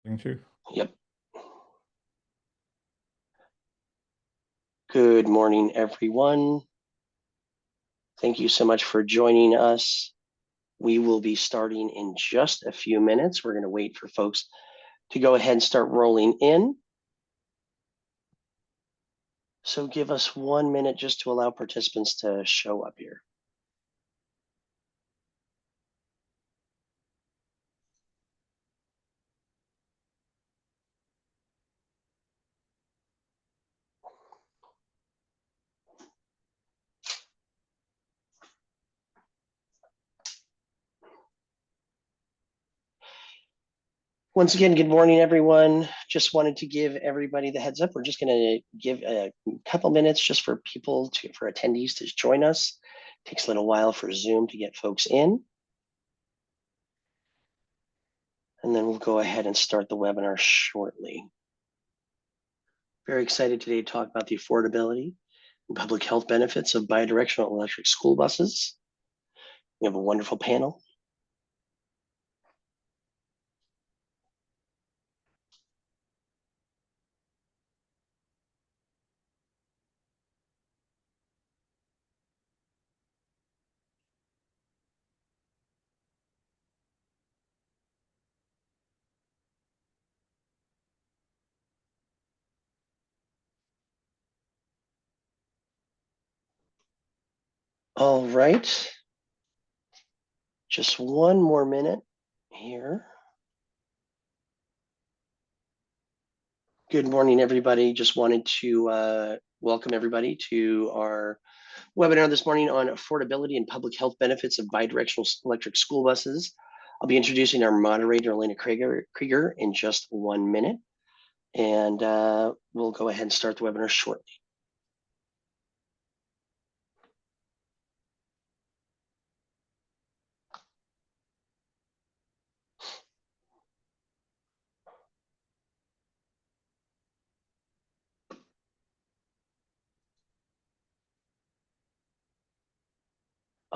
To. Yep. Good morning, everyone. Thank you so much for joining us. We will be starting in just a few minutes. We're going to wait for folks to go ahead and start rolling in. So give us 1 minute just to allow participants to show up here. Once again, good morning, everyone. Just wanted to give everybody the heads up. We're just going to give a couple minutes just for for attendees to join us. It takes a little while for Zoom to get folks in. And then we'll go ahead and start the webinar shortly. Very excited today to talk about the affordability and public health benefits of bidirectional electric school buses. We have a wonderful panel. All right. Just one more minute here. Good morning, everybody. Just wanted to welcome everybody to our webinar this morning on affordability and public health benefits of bidirectional electric school buses. I'll be introducing our moderator, Elena Krieger, in just 1 minute. And we'll go ahead and start the webinar shortly.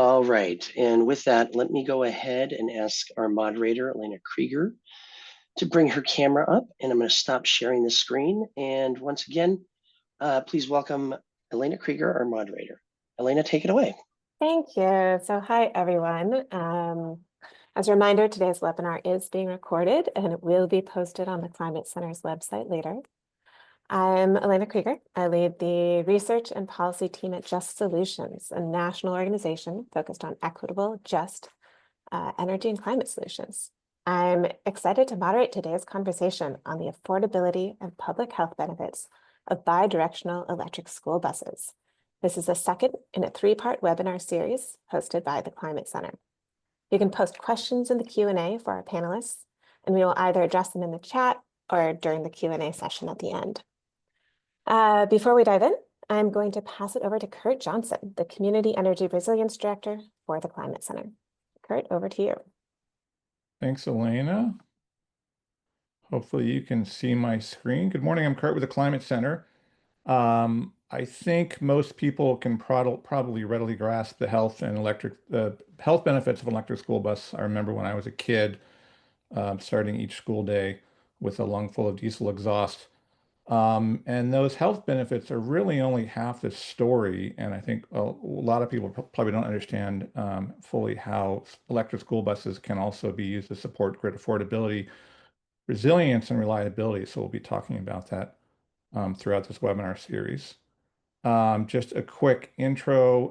All right, and with that, let me go ahead and ask our moderator, Elena Krieger, to bring her camera up, and I'm going to stop sharing the screen. And once again, please welcome Elena Krieger, our moderator. Elena, take it away. Thank you. So hi, everyone. As a reminder, today's webinar is being recorded and it will be posted on the Climate Center's website later. I'm Elena Krieger. I lead the research and policy team at Just Solutions, a national organization focused on equitable, just energy and climate solutions. I'm excited to moderate today's conversation on the affordability and public health benefits of bidirectional electric school buses. This is the second in a three-part webinar series hosted by the Climate Center. You can post questions in the Q&A for our panelists, and we will either address them in the chat or during the Q&A session at the end. Before we dive in, I'm going to pass it over to Kurt Johnson, the Community Energy Resilience Director for the Climate Center. Kurt, over to you. Thanks, Elena. Hopefully you can see my screen. Good morning, I'm Kurt with the Climate Center. I think most people can probably readily grasp the health benefits of an electric school bus. I remember when I was a kid, starting each school day with a lung full of diesel exhaust. And those health benefits are really only half the story. And I think a lot of people probably don't understand fully how electric school buses can also be used to support grid affordability, resilience, and reliability. So we'll be talking about that throughout this webinar series. Just a quick intro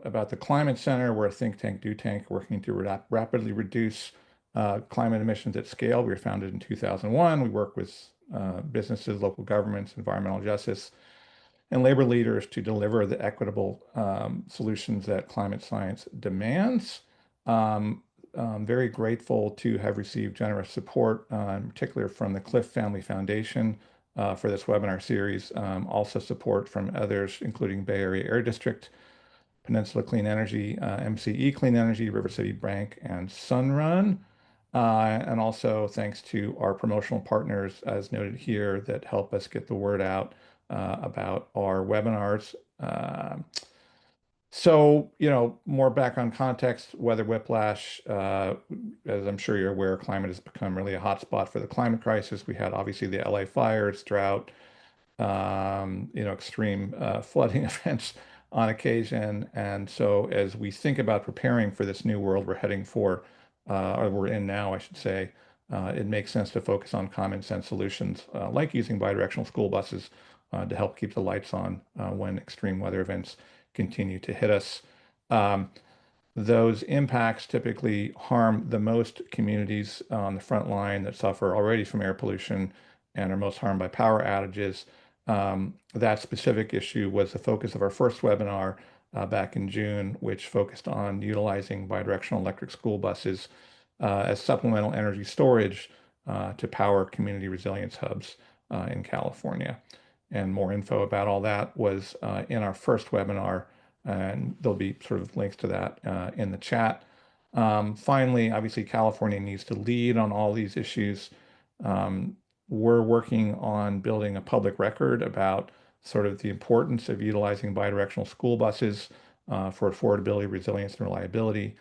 about the Climate Center. We're a think tank, do tank, working to rapidly reduce climate emissions at scale. We were founded in 2001. We work with businesses, local governments, environmental justice, and labor leaders to deliver the equitable solutions that climate science demands. I'm very grateful to have received generous support, in particular from the Cliff Family Foundation for this webinar series. Also support from others, including Bay Area Air District, Peninsula Clean Energy, MCE Clean Energy, River City Bank, and Sunrun. And also thanks to our promotional partners, as noted here, that help us get the word out about our webinars. So, more background context, weather whiplash, as I'm sure you're aware, climate has become really a hotspot for the climate crisis. We had obviously the LA fires, drought, extreme flooding events on occasion. And so as we think about preparing for this new world we're heading for, or we're in now, I should say, it makes sense to focus on common sense solutions, like using bidirectional school buses to help keep the lights on when extreme weather events continue to hit us. Um, those impacts typically harm the most communities on the front line that suffer already from air pollution and are most harmed by power outages. That specific issue was the focus of our first webinar back in June, which focused on utilizing bidirectional electric school buses as supplemental energy storage to power community resilience hubs in California. And more info about all that was in our first webinar, and there'll be sort of links to that in the chat. Finally, obviously, California needs to lead on all these issues. We're working on building a public record about sort of the importance of utilizing bidirectional school buses for affordability, resilience, and reliability.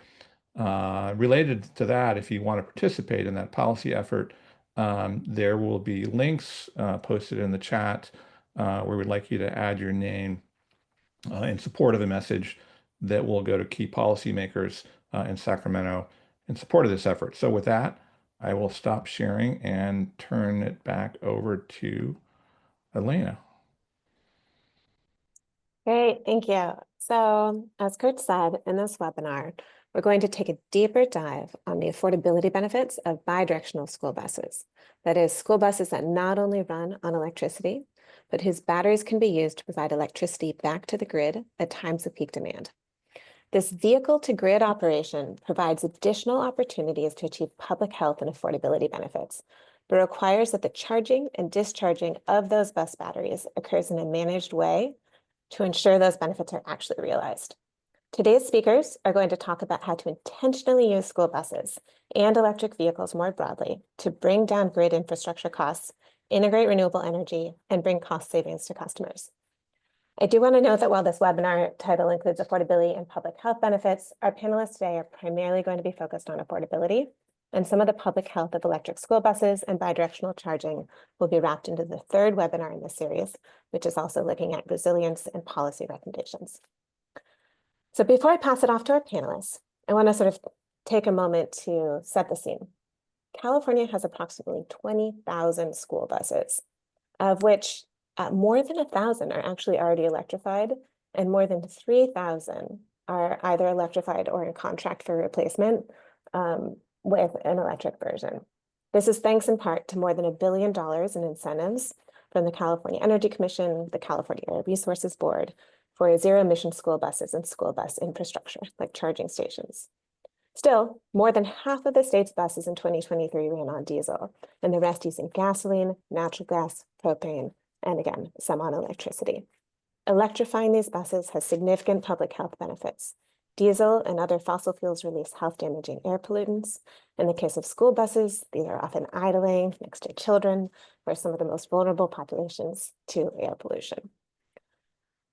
Related to that, if you want to participate in that policy effort, there will be links posted in the chat where we'd like you to add your name in support of a message that will go to key policymakers in Sacramento in support of this effort. So with that, I will stop sharing and turn it back over to Elena. Great, thank you. So as Kurt said in this webinar, we're going to take a deeper dive on the affordability benefits of bidirectional school buses. That is, school buses that not only run on electricity, but whose batteries can be used to provide electricity back to the grid at times of peak demand. This vehicle-to-grid operation provides additional opportunities to achieve public health and affordability benefits, but requires that the charging and discharging of those bus batteries occurs in a managed way to ensure those benefits are actually realized. Today's speakers are going to talk about how to intentionally use school buses and electric vehicles more broadly to bring down grid infrastructure costs, integrate renewable energy, and bring cost savings to customers. I do want to note that while this webinar title includes affordability and public health benefits, our panelists today are primarily going to be focused on affordability, and some of the public health of electric school buses and bidirectional charging will be wrapped into the third webinar in this series, which is also looking at resilience and policy recommendations. So before I pass it off to our panelists, I want to sort of take a moment to set the scene. California has approximately 20,000 school buses, of which more than 1,000 are actually already electrified, and more than 3,000 are either electrified or in contract for replacement with an electric version. This is thanks in part to more than $1 billion in incentives from the California Energy Commission, the California Air Resources Board, for zero-emission school buses and school bus infrastructure, like charging stations. Still, more than half of the state's buses in 2023 ran on diesel, and the rest using gasoline, natural gas, propane, and again, some on electricity. Electrifying these buses has significant public health benefits. Diesel and other fossil fuels release health-damaging air pollutants. In the case of school buses, these are often idling next to children, who are some of the most vulnerable populations to air pollution.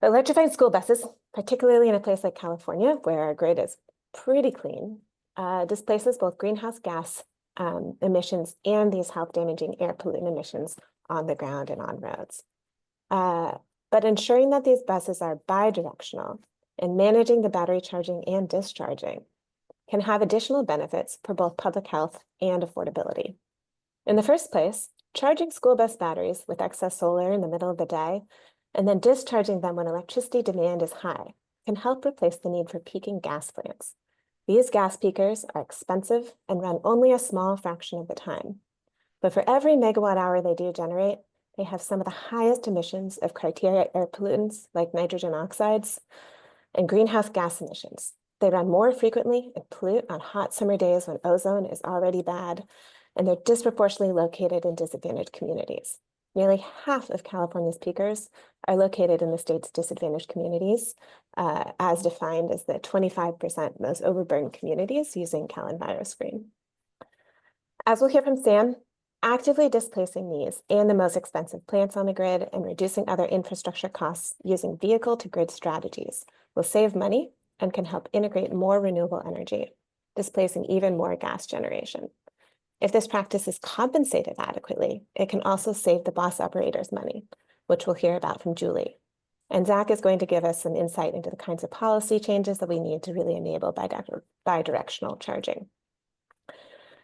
Electrifying school buses, particularly in a place like California, where our grid is pretty clean, displaces both greenhouse gas emissions and these health-damaging air pollutant emissions on the ground and on roads. But ensuring that these buses are bidirectional and managing the battery charging and discharging can have additional benefits for both public health and affordability. In the first place, charging school bus batteries with excess solar in the middle of the day and then discharging them when electricity demand is high can help replace the need for peaking gas plants. These gas peakers are expensive and run only a small fraction of the time. But for every megawatt hour they do generate, they have some of the highest emissions of criteria air pollutants like nitrogen oxides and greenhouse gas emissions. They run more frequently and pollute on hot summer days when ozone is already bad, and they're disproportionately located in disadvantaged communities. Nearly half of California's peakers are located in the state's disadvantaged communities, as defined as the 25% most overburdened communities using Cal Enviro screen. As we'll hear from Sam, Actively displacing these and the most expensive plants on the grid and reducing other infrastructure costs using vehicle-to-grid strategies will save money and can help integrate more renewable energy, displacing even more gas generation. If this practice is compensated adequately, it can also save the bus operators money, which we'll hear about from Julie. And Zach is going to give us some insight into the kinds of policy changes that we need to really enable bidirectional charging.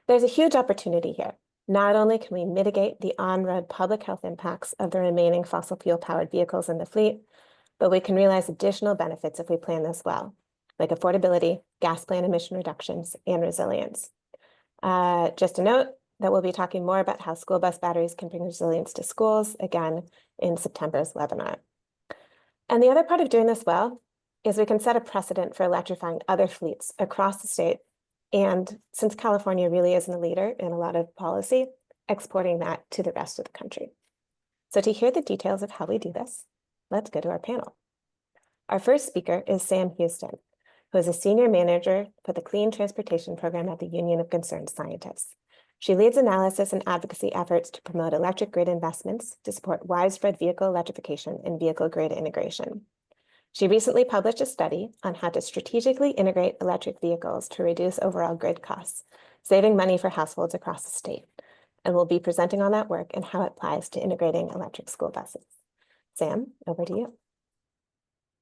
There's a huge opportunity here. Not only can we mitigate the on-road public health impacts of the remaining fossil fuel-powered vehicles in the fleet, but we can realize additional benefits if we plan this well, like affordability, gas plant emission reductions, and resilience. Just a note that we'll be talking more about how school bus batteries can bring resilience to schools, again, in September's webinar. And the other part of doing this well is we can set a precedent for electrifying other fleets across the state. And since California really isn't a leader in a lot of policy, exporting that to the rest of the country. So to hear the details of how we do this, let's go to our panel. Our first speaker is Sam Houston, who is a senior manager for the Clean Transportation Program at the Union of Concerned Scientists. She leads analysis and advocacy efforts to promote electric grid investments to support widespread vehicle electrification and vehicle grid integration. She recently published a study on how to strategically integrate electric vehicles to reduce overall grid costs, saving money for households across the state, and will be presenting on that work and how it applies to integrating electric school buses. Sam, over to you.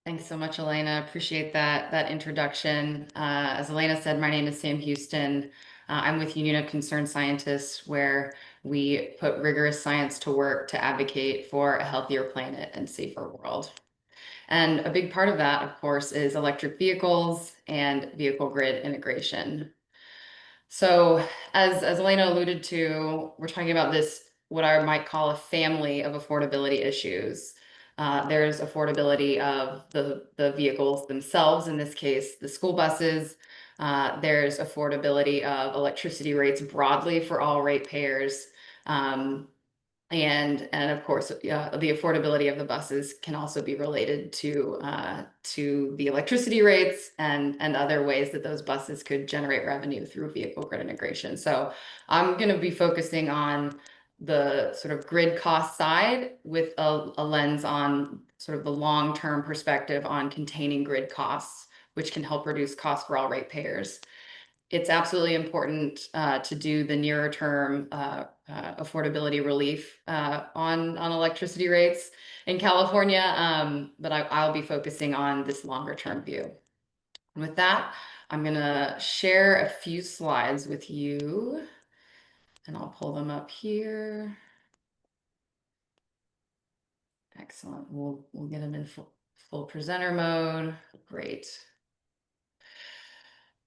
Thanks so much, Elena. Appreciate that introduction. As Elena said, my name is Sam Houston. I'm with Union of Concerned Scientists, where we put rigorous science to work to advocate for a healthier planet and safer world. And a big part of that, of course, is electric vehicles and vehicle grid integration. So as Elena alluded to, we're talking about this, what I might call a family of affordability issues. There's affordability of the vehicles themselves, in this case, the school buses. There's affordability of electricity rates broadly for all ratepayers. And of course, the affordability of the buses can also be related to the electricity rates and other ways that those buses could generate revenue through vehicle grid integration. So I'm going to be focusing on the sort of grid cost side with a lens on sort of the long-term perspective on containing grid costs, which can help reduce costs for all ratepayers. It's absolutely important to do the nearer term affordability relief on electricity rates in California, but I'll be focusing on this longer term view. And with that, I'm going to share a few slides with you, and I'll pull them up here. Excellent. We'll get them in full presenter mode. Great.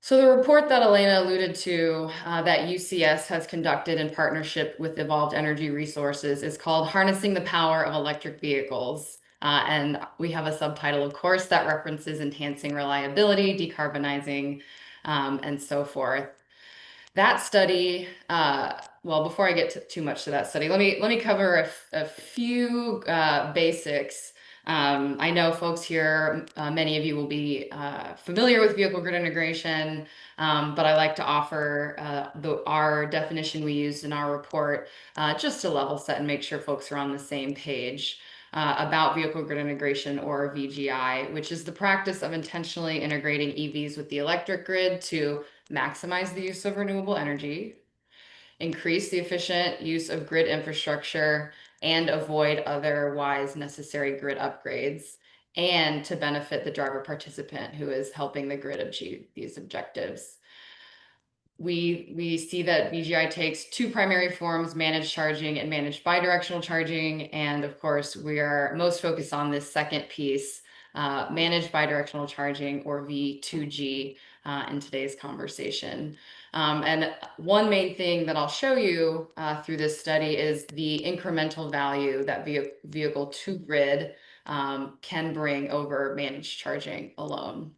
So the report that Elena alluded to that UCS has conducted in partnership with Evolved Energy Resources is called Harnessing the Power of Electric Vehicles. And we have a subtitle, of course, that references enhancing reliability, decarbonizing, and so forth. That study, well, before I get too much to that study, let me cover a few basics. I know folks here, many of you will be familiar with vehicle grid integration, but I like to offer our definition we used in our report just to level set and make sure folks are on the same page about vehicle grid integration, or VGI, which is the practice of intentionally integrating EVs with the electric grid to maximize the use of renewable energy, increase the efficient use of grid infrastructure, and avoid otherwise necessary grid upgrades, and to benefit the driver participant who is helping the grid achieve these objectives. We see that VGI takes two primary forms, managed charging and managed bidirectional charging. And of course, we are most focused on this second piece, managed bidirectional charging, or V2G, in today's conversation. And one main thing that I'll show you through this study is the incremental value that vehicle to grid can bring over managed charging alone.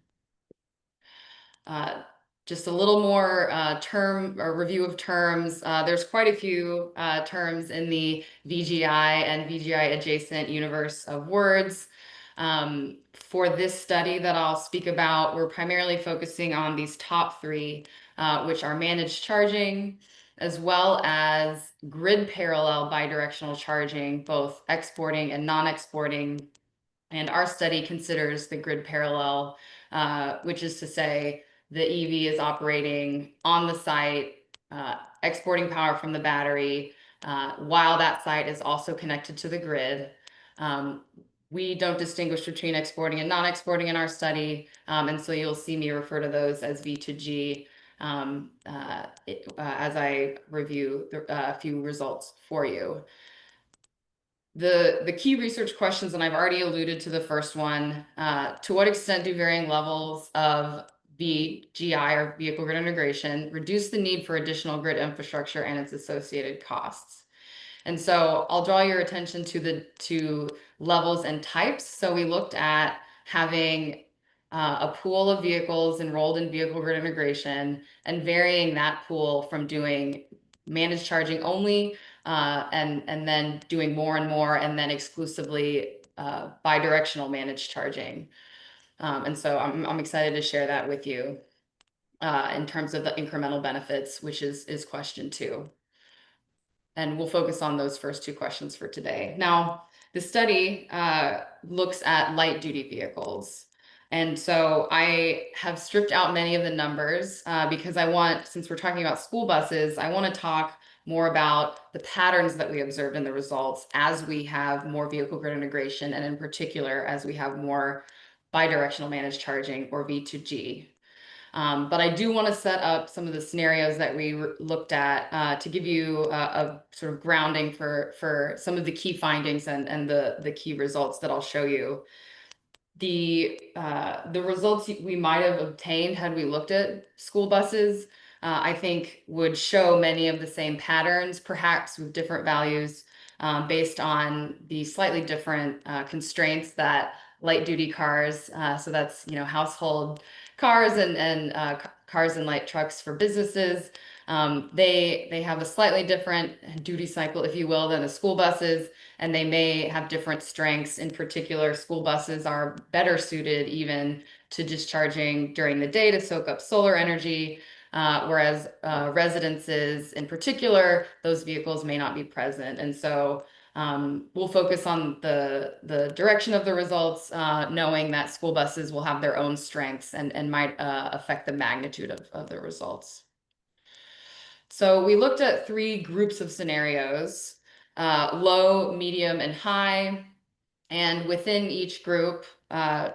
Just a little more review of terms. There's quite a few terms in the VGI and VGI adjacent universe of words. For this study that I'll speak about, we're primarily focusing on these top three, which are managed charging, as well as grid parallel bidirectional charging, both exporting and non-exporting. And our study considers the grid parallel, which is to say the EV is operating on the site, exporting power from the battery, while that site is also connected to the grid. We don't distinguish between exporting and non-exporting in our study, and so you'll see me refer to those as V2G as I review a few results for you. The key research questions, and I've already alluded to the first one, to what extent do varying levels of VGI, or vehicle grid integration, reduce the need for additional grid infrastructure and its associated costs? And so I'll draw your attention to the two levels and types. So we looked at having a pool of vehicles enrolled in vehicle grid integration and varying that pool from doing managed charging only and then doing more and more, and then exclusively bidirectional managed charging. And so I'm excited to share that with you in terms of the incremental benefits, which is question 2. And we'll focus on those first 2 questions for today. Now, the study looks at light duty vehicles. And so I have stripped out many of the numbers because I want, since we're talking about school buses, I want to talk more about the patterns that we observed in the results as we have more vehicle grid integration, and in particular, as we have more bidirectional managed charging, or V2G. But I do want to set up some of the scenarios that we looked at to give you a sort of grounding for some of the key findings and the key results that I'll show you. The results we might have obtained had we looked at school buses, I think would show many of the same patterns, perhaps with different values based on the slightly different constraints that light duty cars, so that's, you know, household cars and cars and light trucks for businesses. They have a slightly different duty cycle, if you will, than the school buses, and they may have different strengths. In particular, school buses are better suited even to discharging during the day to soak up solar energy, whereas residences in particular, those vehicles may not be present. And so we'll focus on the direction of the results, knowing that school buses will have their own strengths and might affect the magnitude of the results. So we looked at 3 groups of scenarios, low, medium, and high. And within each group, the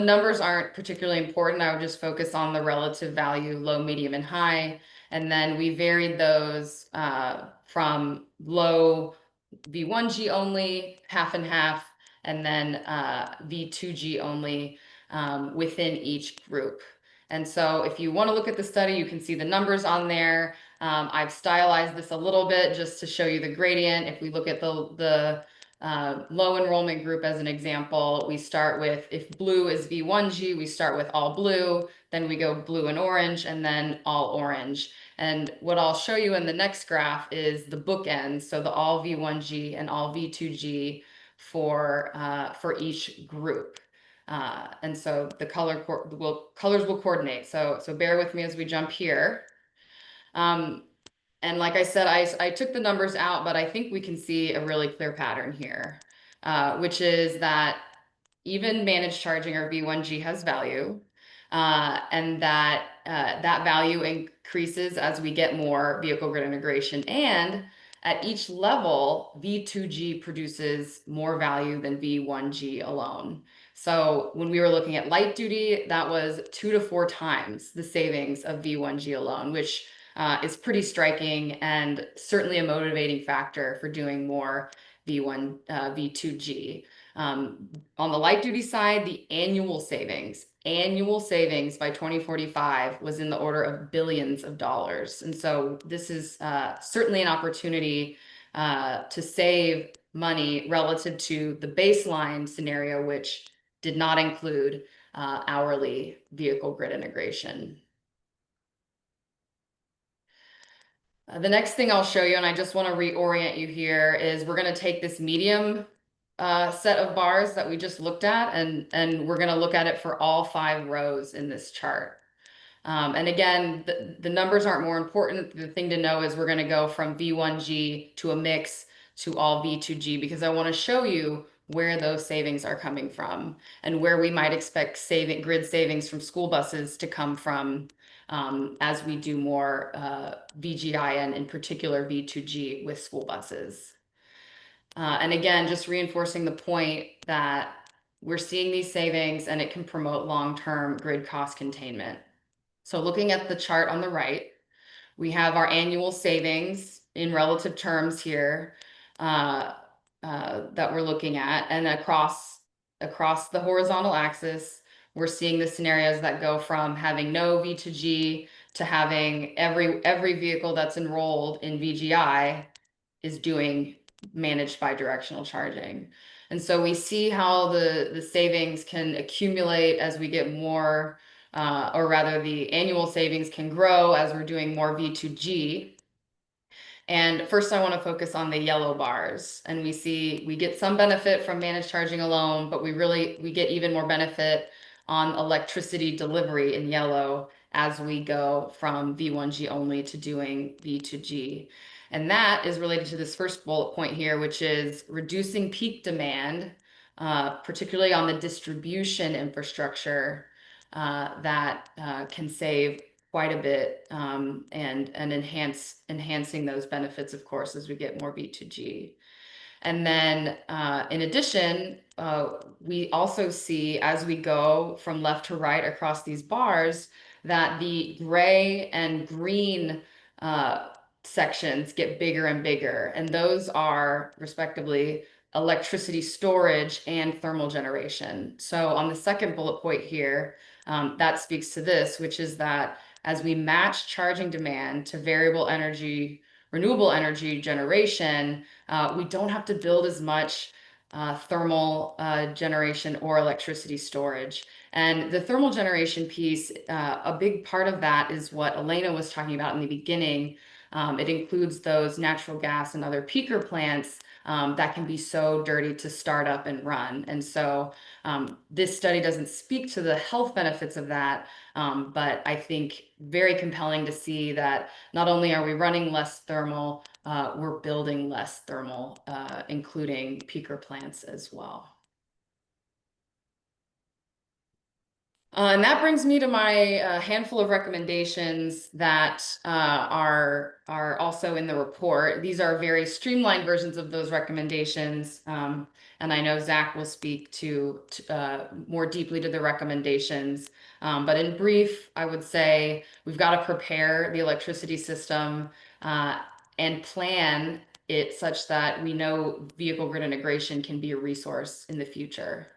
numbers aren't particularly important. I would just focus on the relative value, low, medium, and high. And then we varied those from low V1G only, half and half, and then V2G only within each group. And so if you want to look at the study, you can see the numbers on there. I've stylized this a little bit just to show you the gradient. If we look at the low enrollment group as an example, we start with, if blue is V1G, we start with all blue, then we go blue and orange, and then all orange. And what I'll show you in the next graph is the bookends, so the all V1G and all V2G for each group. And so the colors will coordinate. So bear with me as we jump here. And like I said, I took the numbers out, but I think we can see a really clear pattern here, which is that even managed charging, or V1G, has value, and that that value increases as we get more vehicle grid integration. And at each level, V2G produces more value than V1G alone. So when we were looking at light duty, that was 2 to 4 times the savings of V1G alone, which is pretty striking and certainly a motivating factor for doing more V2G. On the light duty side, the annual savings by 2045 was in the order of billions of dollars. And so this is certainly an opportunity to save money relative to the baseline scenario, which did not include hourly vehicle grid integration. The next thing I'll show you, and I just want to reorient you here, is we're going to take this medium set of bars that we just looked at, and we're going to look at it for all 5 rows in this chart. And again, the numbers aren't more important. The thing to know is we're going to go from V1G to a mix to all V2G, because I want to show you where those savings are coming from and where we might expect grid savings from school buses to come from as we do more VGI and in particular V2G with school buses. And again, just reinforcing the point that we're seeing these savings and it can promote long-term grid cost containment. So looking at the chart on the right, we have our annual savings in relative terms here that we're looking at. And across the horizontal axis, we're seeing the scenarios that go from having no V2G to having every vehicle that's enrolled in VGI is doing managed bidirectional charging. And so we see how the savings can accumulate as we get more, or rather the annual savings can grow as we're doing more V2G. And first I want to focus on the yellow bars, and we get some benefit from managed charging alone, but we get even more benefit on electricity delivery in yellow as we go from V1G only to doing V2G. And that is related to this first bullet point here, which is reducing peak demand, particularly on the distribution infrastructure that can save quite a bit and enhancing those benefits, of course, as we get more V2G. And then in addition, we also see as we go from left to right across these bars that the gray and green sections get bigger and bigger. And those are respectively electricity storage and thermal generation. So on the second bullet point here, that speaks to this, which is that as we match charging demand to variable energy, renewable energy generation, we don't have to build as much thermal generation or electricity storage. And the thermal generation piece, a big part of that is what Elena was talking about in the beginning. It includes those natural gas and other peaker plants that can be so dirty to start up and run. And so this study doesn't speak to the health benefits of that, but I think very compelling to see that not only are we running less thermal, we're building less thermal, including peaker plants as well. And that brings me to my handful of recommendations that are also in the report. These are very streamlined versions of those recommendations. And I know Zach will speak to more deeply to the recommendations. But in brief, I would say we've got to prepare the electricity system and plan it such that we know vehicle grid integration can be a resource in the future.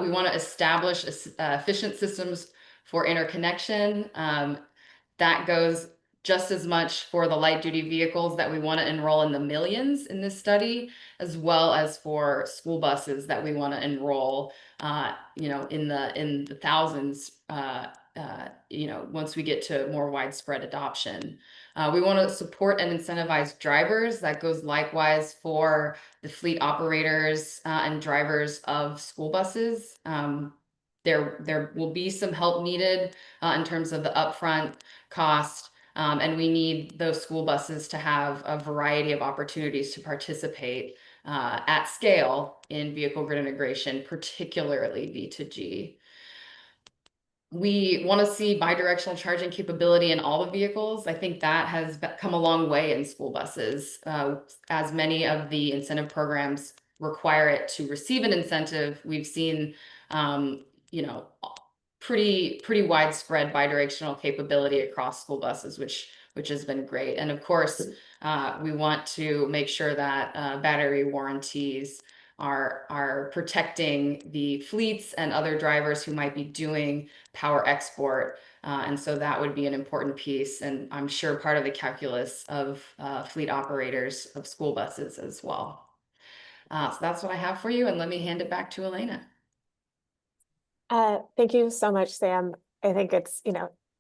We want to establish efficient systems for interconnection. That goes just as much for the light duty vehicles that we want to enroll in the millions in this study, as well as for school buses that we want to enroll, in the thousands, once we get to more widespread adoption. We want to support and incentivize drivers. That goes likewise for the fleet operators and drivers of school buses. There will be some help needed in terms of the upfront cost, and we need those school buses to have a variety of opportunities to participate at scale in vehicle grid integration, particularly V2G. We want to see bidirectional charging capability in all the vehicles. I think that has come a long way in school buses, as many of the incentive programs require it to receive an incentive. We've seen, pretty widespread bidirectional capability across school buses, which has been great. And of course, we want to make sure that battery warranties are protecting the fleets and other drivers who might be doing power export. And so that would be an important piece, and I'm sure part of the calculus of fleet operators of school buses as well. So that's what I have for you, and let me hand it back to Elena. Thank you so much, Sam. I think it's,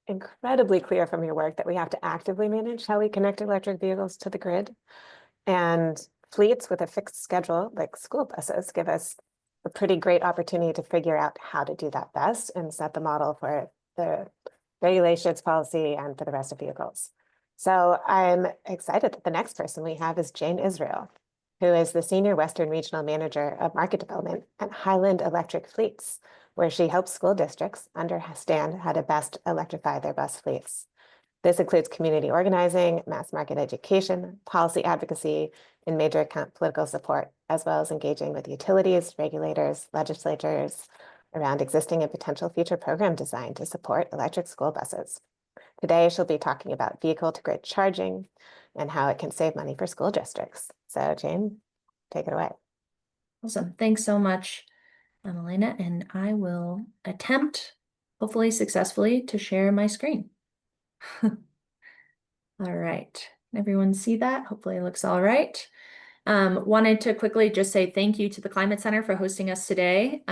incredibly clear from your work that we have to actively manage how we connect electric vehicles to the grid. And fleets with a fixed schedule, like school buses, give us a pretty great opportunity to figure out how to do that best and set the model for the regulations, policy, and for the rest of vehicles. So I'm excited that the next person we have is Jane Israel, who is the Senior Western Regional Manager of Market Development at Highland Electric Fleets, where she helps school districts understand how to best electrify their bus fleets. This includes community organizing, mass market education, policy advocacy, and major account political support, as well as engaging with utilities, regulators, legislatures around existing and potential future program design to support electric school buses. Today, she'll be talking about vehicle-to-grid charging and how it can save money for school districts. So Jane, take it away. Awesome. Thanks so much, Elena, and I will attempt, hopefully successfully, to share my screen. All right. Everyone see that? Hopefully it looks all right. Wanted to quickly just say thank you to the Climate Center for hosting us today.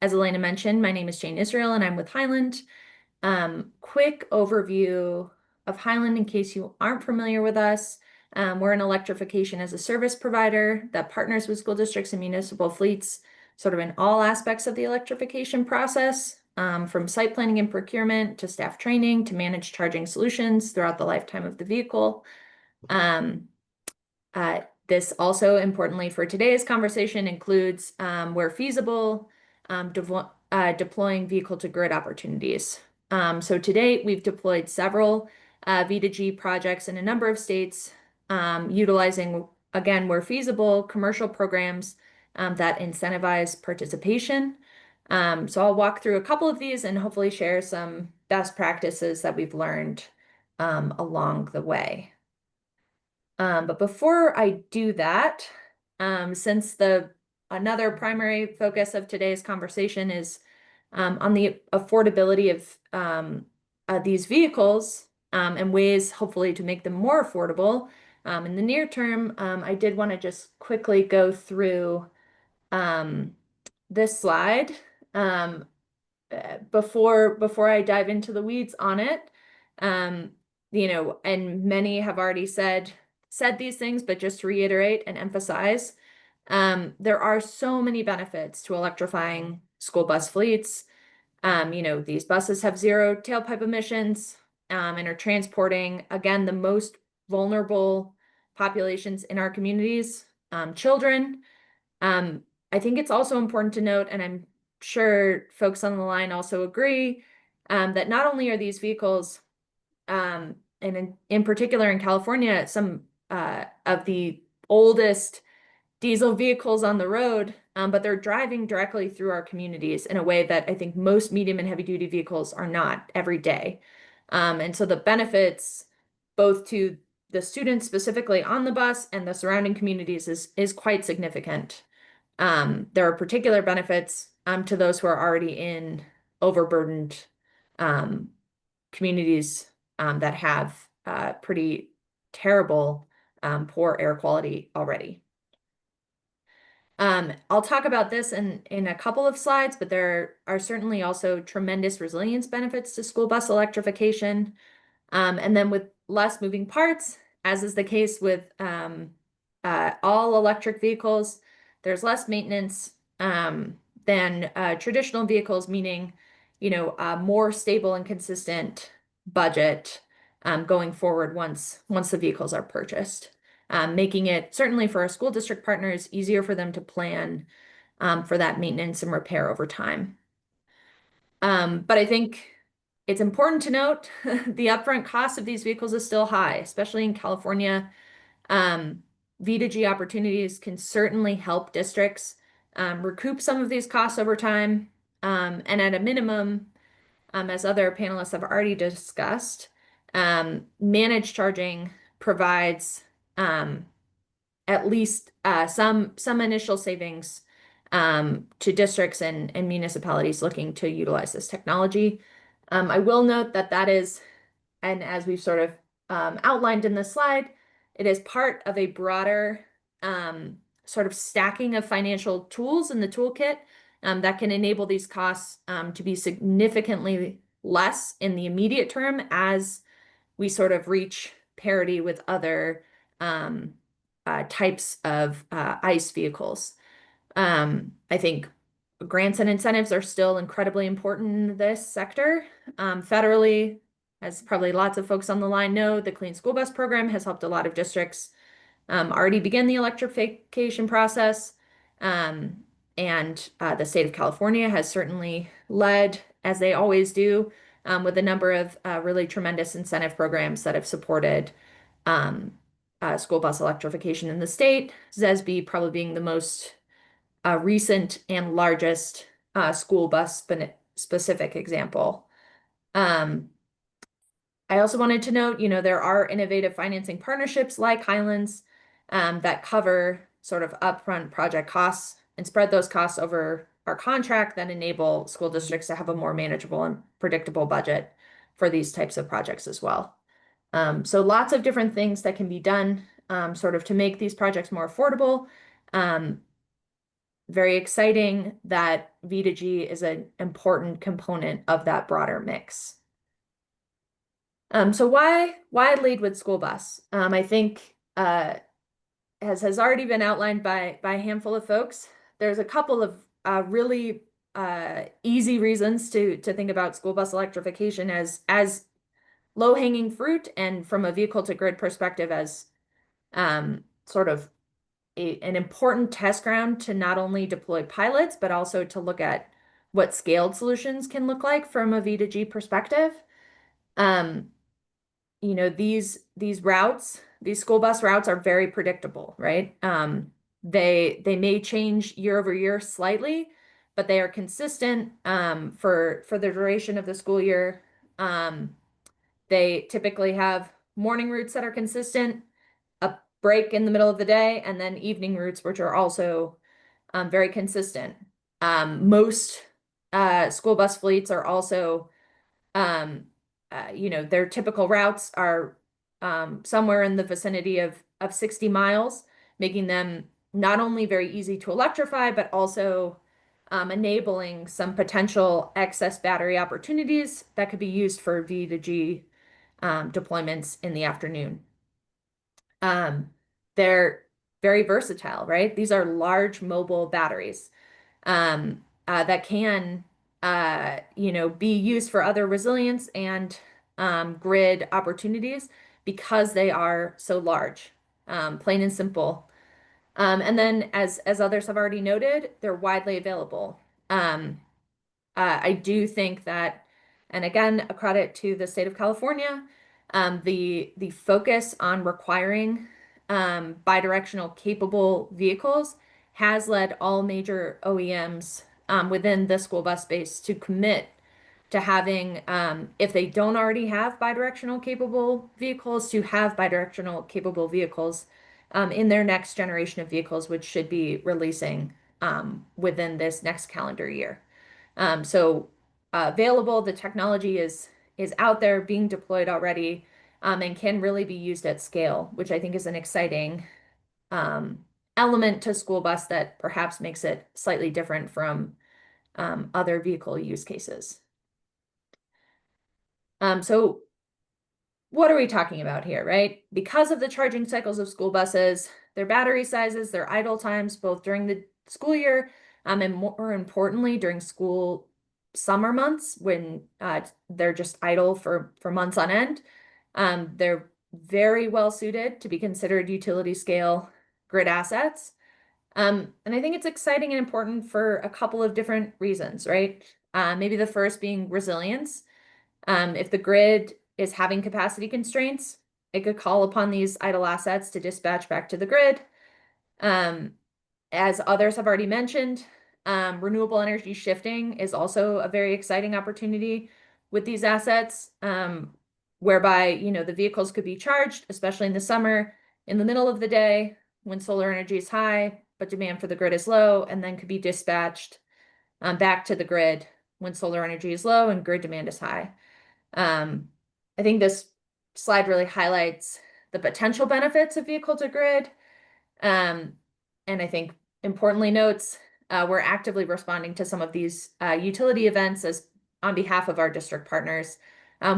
As Elena mentioned, my name is Jane Israel and I'm with Highland. Quick overview of Highland in case you aren't familiar with us. We're an electrification as a service provider that partners with school districts and municipal fleets sort of in all aspects of the electrification process, from site planning and procurement to staff training to managed charging solutions throughout the lifetime of the vehicle. This also, importantly for today's conversation, includes, where feasible, deploying vehicle-to-grid opportunities. So to date, we've deployed several V2G projects in a number of states, utilizing, again, where feasible, commercial programs that incentivize participation. So I'll walk through a couple of these and hopefully share some best practices that we've learned along the way. But before I do that, since another primary focus of today's conversation is on the affordability of these vehicles and ways hopefully to make them more affordable. In the near term, I did want to just quickly go through this slide before I dive into the weeds on it. You know, and many have already said these things, but just to reiterate and emphasize, there are so many benefits to electrifying school bus fleets. You know, these buses have zero tailpipe emissions and are transporting, again, the most vulnerable populations in our communities, children. I think it's also important to note, and I'm sure folks on the line also agree, that not only are these vehicles, and in particular in California, some of the oldest diesel vehicles on the road, but they're driving directly through our communities in a way that I think most medium and heavy duty vehicles are not every day. And so the benefits both to the students specifically on the bus and the surrounding communities is quite significant. There are particular benefits to those who are already in overburdened communities that have pretty terrible poor air quality already. I'll talk about this in a couple of slides, but there are certainly also tremendous resilience benefits to school bus electrification. And then with less moving parts, as is the case with all electric vehicles, there's less maintenance than traditional vehicles, meaning, you know, a more stable and consistent budget going forward once the vehicles are purchased. Making it, certainly for our school district partners, easier for them to plan for that maintenance and repair over time. But I think it's important to note the upfront cost of these vehicles is still high, especially in California. V2G opportunities can certainly help districts recoup some of these costs over time. And at a minimum, as other panelists have already discussed, managed charging provides at least some initial savings to districts and municipalities looking to utilize this technology. I will note that is, and as we've sort of outlined in this slide, it is part of a broader sort of stacking of financial tools in the toolkit that can enable these costs to be significantly less in the immediate term as we sort of reach parity with other types of ICE vehicles. I think grants and incentives are still incredibly important in this sector. Federally, as probably lots of folks on the line know, the Clean School Bus Program has helped a lot of districts already begin the electrification process. And the state of California has certainly led, as they always do, with a number of really tremendous incentive programs that have supported school bus electrification in the state. ZESB probably being the most recent and largest school bus specific example. I also wanted to note, there are innovative financing partnerships like Highlands that cover sort of upfront project costs and spread those costs over our contract that enable school districts to have a more manageable and predictable budget for these types of projects as well. So lots of different things that can be done sort of to make these projects more affordable. Very exciting that V2G is an important component of that broader mix. So why lead with school bus? I think as has already been outlined by a handful of folks, there's a couple of really easy reasons to think about school bus electrification as low-hanging fruit, and from a vehicle to grid perspective as sort of an important test ground to not only deploy pilots, but also to look at what scaled solutions can look like from a V2G perspective. These routes, these school bus routes are very predictable, right? They may change year over year slightly, but they are consistent for the duration of the school year. They typically have morning routes that are consistent, a break in the middle of the day, and then evening routes, which are also very consistent. Most school bus fleets are also, their typical routes are somewhere in the vicinity of 60 miles, making them not only very easy to electrify, but also enabling some potential excess battery opportunities that could be used for V2G deployments in the afternoon. They're very versatile, right? These are large mobile batteries that can, be used for other resilience and grid opportunities because they are so large, plain and simple. And then, as others have already noted, they're widely available. I do think that, and again, a credit to the state of California, the focus on requiring bidirectional capable vehicles has led all major OEMs within the school bus space to commit to having, if they don't already have bidirectional capable vehicles, to have bidirectional capable vehicles in their next generation of vehicles, which should be releasing within this next calendar year. So available, the technology is out there being deployed already and can really be used at scale, which I think is an exciting element to school bus that perhaps makes it slightly different from other vehicle use cases. So what are we talking about here, right? Because of the charging cycles of school buses, their battery sizes, their idle times, both during the school year and more importantly, during school summer months when they're just idle for months on end, they're very well suited to be considered utility scale grid assets. And I think it's exciting and important for a couple of different reasons, right? Maybe the first being resilience. If the grid is having capacity constraints, it could call upon these idle assets to dispatch back to the grid. As others have already mentioned, renewable energy shifting is also a very exciting opportunity with these assets, whereby, the vehicles could be charged, especially in the summer, in the middle of the day when solar energy is high, but demand for the grid is low, and then could be dispatched back to the grid when solar energy is low and grid demand is high. I think this slide really highlights the potential benefits of vehicle to grid. And I think importantly notes, we're actively responding to some of these utility events as on behalf of our district partners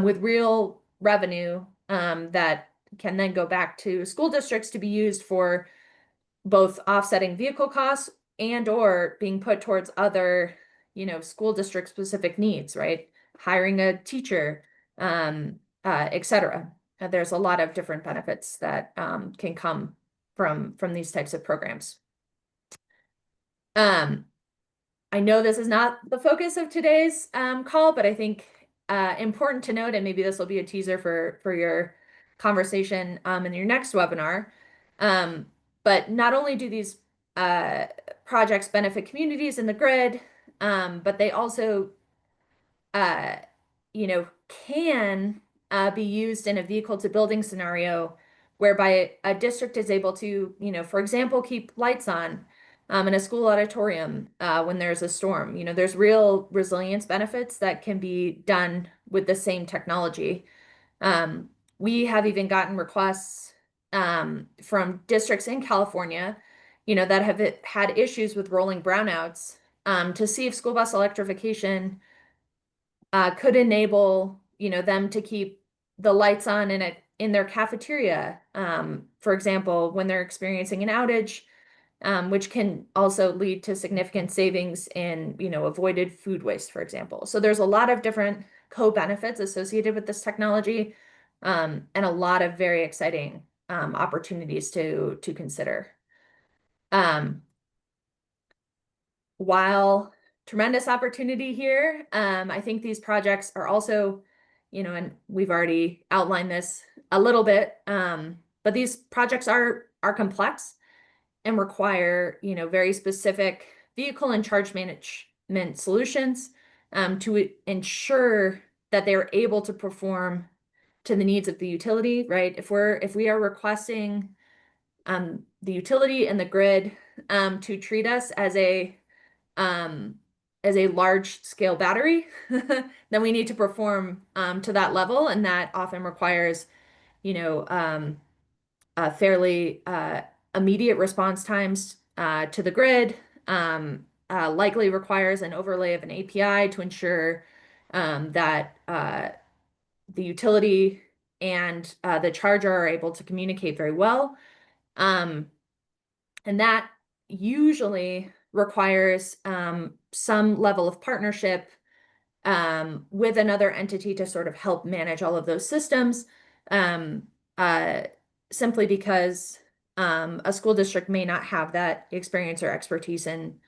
with real revenue that can then go back to school districts to be used for both offsetting vehicle costs and or being put towards other, school district specific needs, right? Hiring a teacher, etc. There's a lot of different benefits that can come from these types of programs. I know this is not the focus of today's call, but I think important to note, and maybe this will be a teaser for your conversation in your next webinar. But not only do these projects benefit communities in the grid, but they also, uh, can be used in a vehicle to building scenario whereby a district is able to, for example, keep lights on in a school auditorium when there's a storm. There's real resilience benefits that can be done with the same technology. We have even gotten requests from districts in California, that have had issues with rolling brownouts to see if school bus electrification could enable, them to keep the lights on in their cafeteria, for example, when they're experiencing an outage, which can also lead to significant savings in, avoided food waste, for example. So there's a lot of different co-benefits associated with this technology, and a lot of very exciting opportunities to consider. While tremendous opportunity here, I think these projects are also, and we've already outlined this a little bit, but these projects are complex and require, very specific vehicle and charge management solutions to ensure that they're able to perform to the needs of the utility, right? If we are requesting the utility and the grid to treat us as a large scale battery, then we need to perform to that level, and that often requires, fairly immediate response times to the grid. Likely requires an overlay of an API to ensure that the utility and the charger are able to communicate very well. And that usually requires some level of partnership with another entity to sort of help manage all of those systems, simply because a school district may not have that experience or expertise in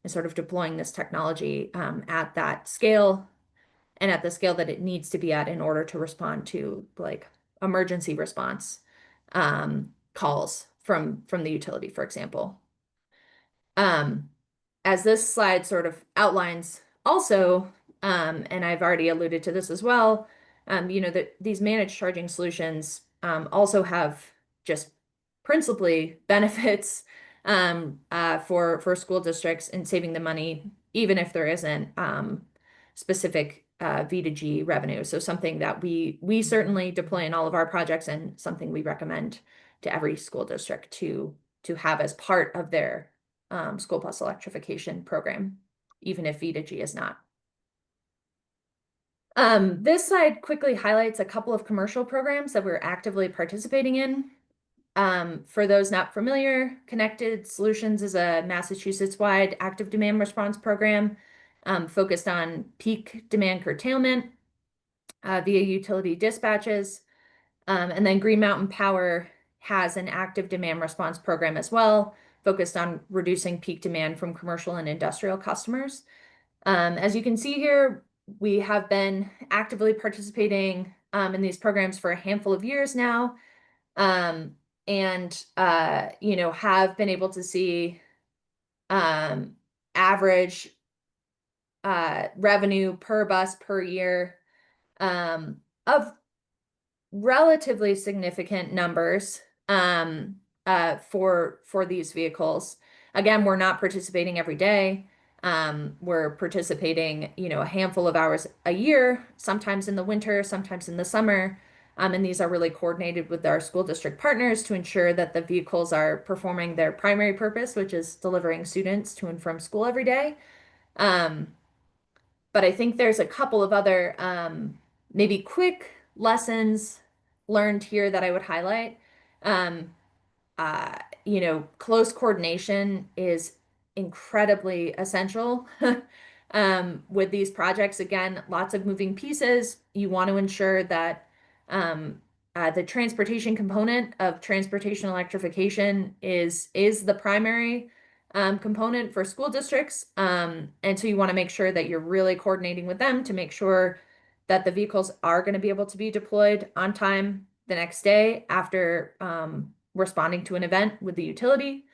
sort of deploying this technology at that scale and at the scale that it needs to be at in order to respond to like emergency response calls from the utility, for example. As this slide sort of outlines also, and I've already alluded to this as well, that these managed charging solutions also have just principally benefits for school districts in saving the money, even if there isn't specific V2G revenue. So something that we certainly deploy in all of our projects, and something we recommend to every school district to have as part of their school bus electrification program, even if V2G is not. This slide quickly highlights a couple of commercial programs that we're actively participating in. For those not familiar, Connected Solutions is a Massachusetts-wide active demand response program focused on peak demand curtailment via utility dispatches. And then Green Mountain Power has an active demand response program as well, focused on reducing peak demand from commercial and industrial customers. As you can see here, we have been actively participating in these programs for a handful of years now, and have been able to see average revenue per bus per year of relatively significant numbers for these vehicles. Again, we're not participating every day. We're participating, a handful of hours a year, sometimes in the winter, sometimes in the summer. And these are really coordinated with our school district partners to ensure that the vehicles are performing their primary purpose, which is delivering students to and from school every day. But I think there's a couple of other maybe quick lessons learned here that I would highlight. Close coordination is incredibly essential with these projects. Again, lots of moving pieces. You want to ensure that the transportation component of transportation electrification is the primary component for school districts. And so you want to make sure that you're really coordinating with them to make sure that the vehicles are going to be able to be deployed on time the next day after responding to an event with the utility.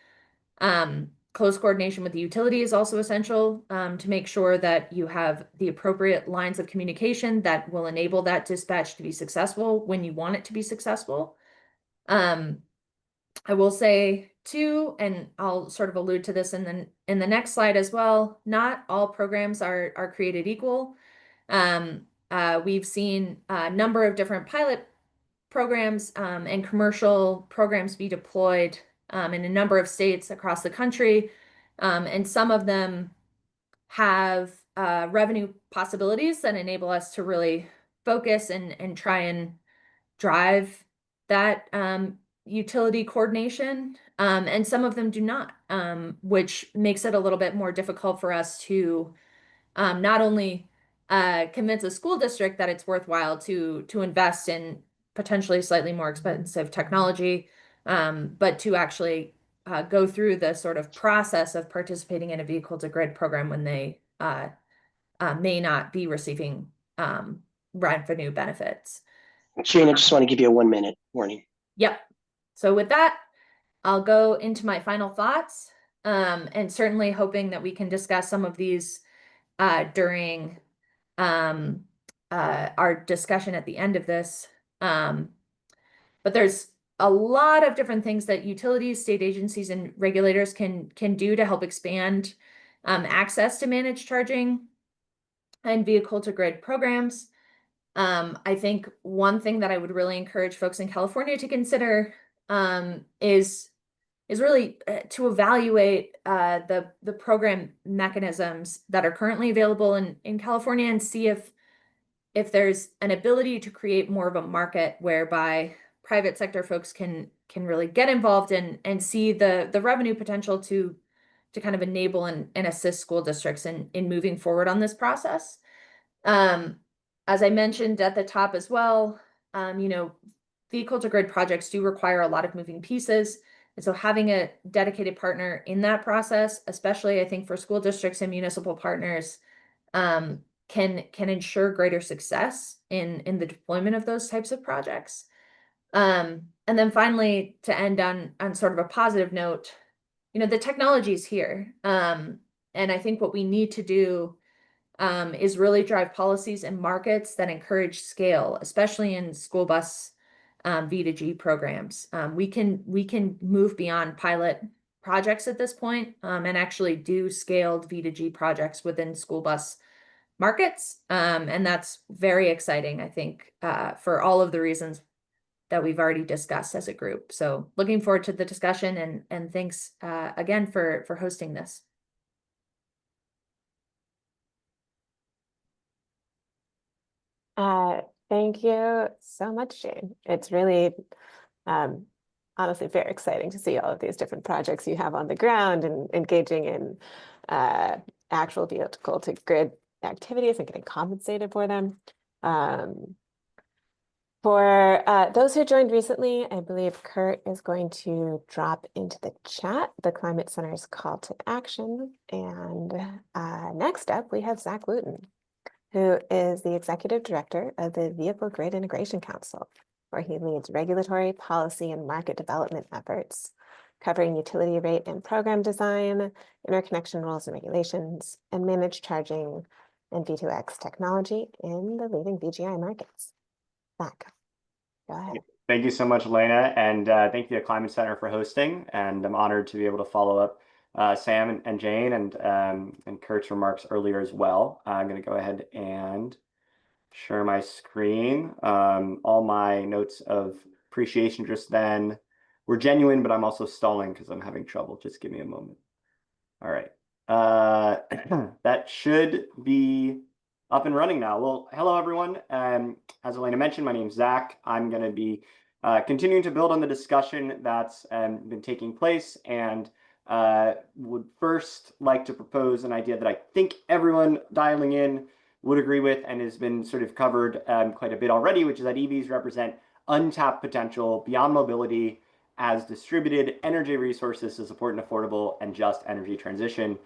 Close coordination with the utility is also essential to make sure that you have the appropriate lines of communication that will enable that dispatch to be successful when you want it to be successful. I will say too, and I'll sort of allude to this in the next slide as well, not all programs are created equal. We've seen a number of different pilot programs and commercial programs be deployed in a number of states across the country. And some of them have revenue possibilities that enable us to really focus and try and drive that utility coordination. And some of them do not, which makes it a little bit more difficult for us to not only convince a school district that it's worthwhile to invest in potentially slightly more expensive technology, but to actually go through the sort of process of participating in a vehicle to grid program when they may not be receiving revenue benefits. Shane, I just want to give you a 1 minute warning. Yep. So with that, I'll go into my final thoughts, and certainly hoping that we can discuss some of these during our discussion at the end of this. But there's a lot of different things that utilities, state agencies, and regulators can do to help expand access to managed charging and vehicle to grid programs. I think one thing that I would really encourage folks in California to consider is really to evaluate the program mechanisms that are currently available in California and see if there's an ability to create more of a market whereby private sector folks can really get involved and see the revenue potential to kind of enable and assist school districts in moving forward on this process. As I mentioned at the top as well, vehicle to grid projects do require a lot of moving pieces. And so having a dedicated partner in that process, especially I think for school districts and municipal partners, can ensure greater success in the deployment of those types of projects. And then finally, to end on sort of a positive note, the technology is here. And I think what we need to do is really drive policies and markets that encourage scale, especially in school bus V2G programs. We can move beyond pilot projects at this point and actually do scaled V2G projects within school bus markets. And that's very exciting, I think, for all of the reasons that we've already discussed as a group. So looking forward to the discussion and thanks again for hosting this. Thank you so much, Jane. It's really honestly very exciting to see all of these different projects you have on the ground and engaging in actual vehicle to grid activities and getting compensated for them. For those who joined recently, I believe Kurt is going to drop into the chat the Climate Center's call to action. And next up, we have Zach Wooten, who is the Executive Director of the Vehicle Grid Integration Council, where he leads regulatory, policy, and market development efforts, covering utility rate and program design, interconnection rules and regulations, and managed charging and V2X technology in the leading VGI markets. Zach, go ahead. Thank you so much, Elena, and thank you to Climate Center for hosting. And I'm honored to be able to follow up Sam and Jane and Kurt's remarks earlier as well. I'm going to go ahead and share my screen. All my notes of appreciation just then were genuine, but I'm also stalling because I'm having trouble. Just give me a moment. All right. That should be up and running now. Well, hello, everyone. As Elena mentioned, my name is Zach. I'm going to be continuing to build on the discussion that's been taking place and would first like to propose an idea that I think everyone dialing in would agree with and has been sort of covered quite a bit already, which is that EVs represent untapped potential beyond mobility as distributed energy resources to support an affordable and just energy transition.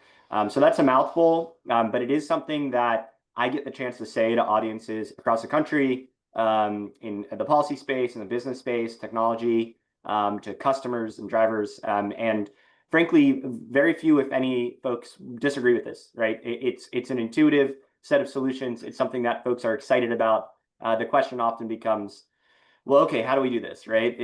So that's a mouthful, but it is something that I get the chance to say to audiences across the country, in the policy space, in the business space, technology, to customers and drivers. And frankly, very few, if any, folks disagree with this, right? It's an intuitive set of solutions. It's something that folks are excited about. The question often becomes, well, okay, how do we do this, right?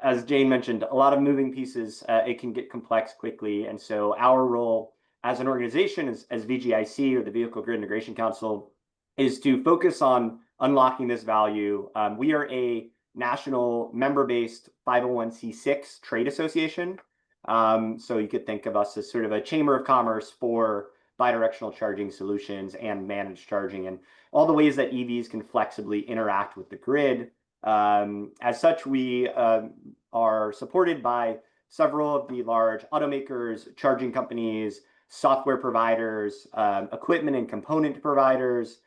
As Jane mentioned, a lot of moving pieces, it can get complex quickly. And so our role as an organization, as VGIC, or the Vehicle Grid Integration Council, is to focus on unlocking this value. We are a national member-based 501c6 trade association. So you could think of us as sort of a chamber of commerce for bidirectional charging solutions and managed charging, and all the ways that EVs can flexibly interact with the grid. As such, we are supported by several of the large automakers, charging companies, software providers, equipment and component providers,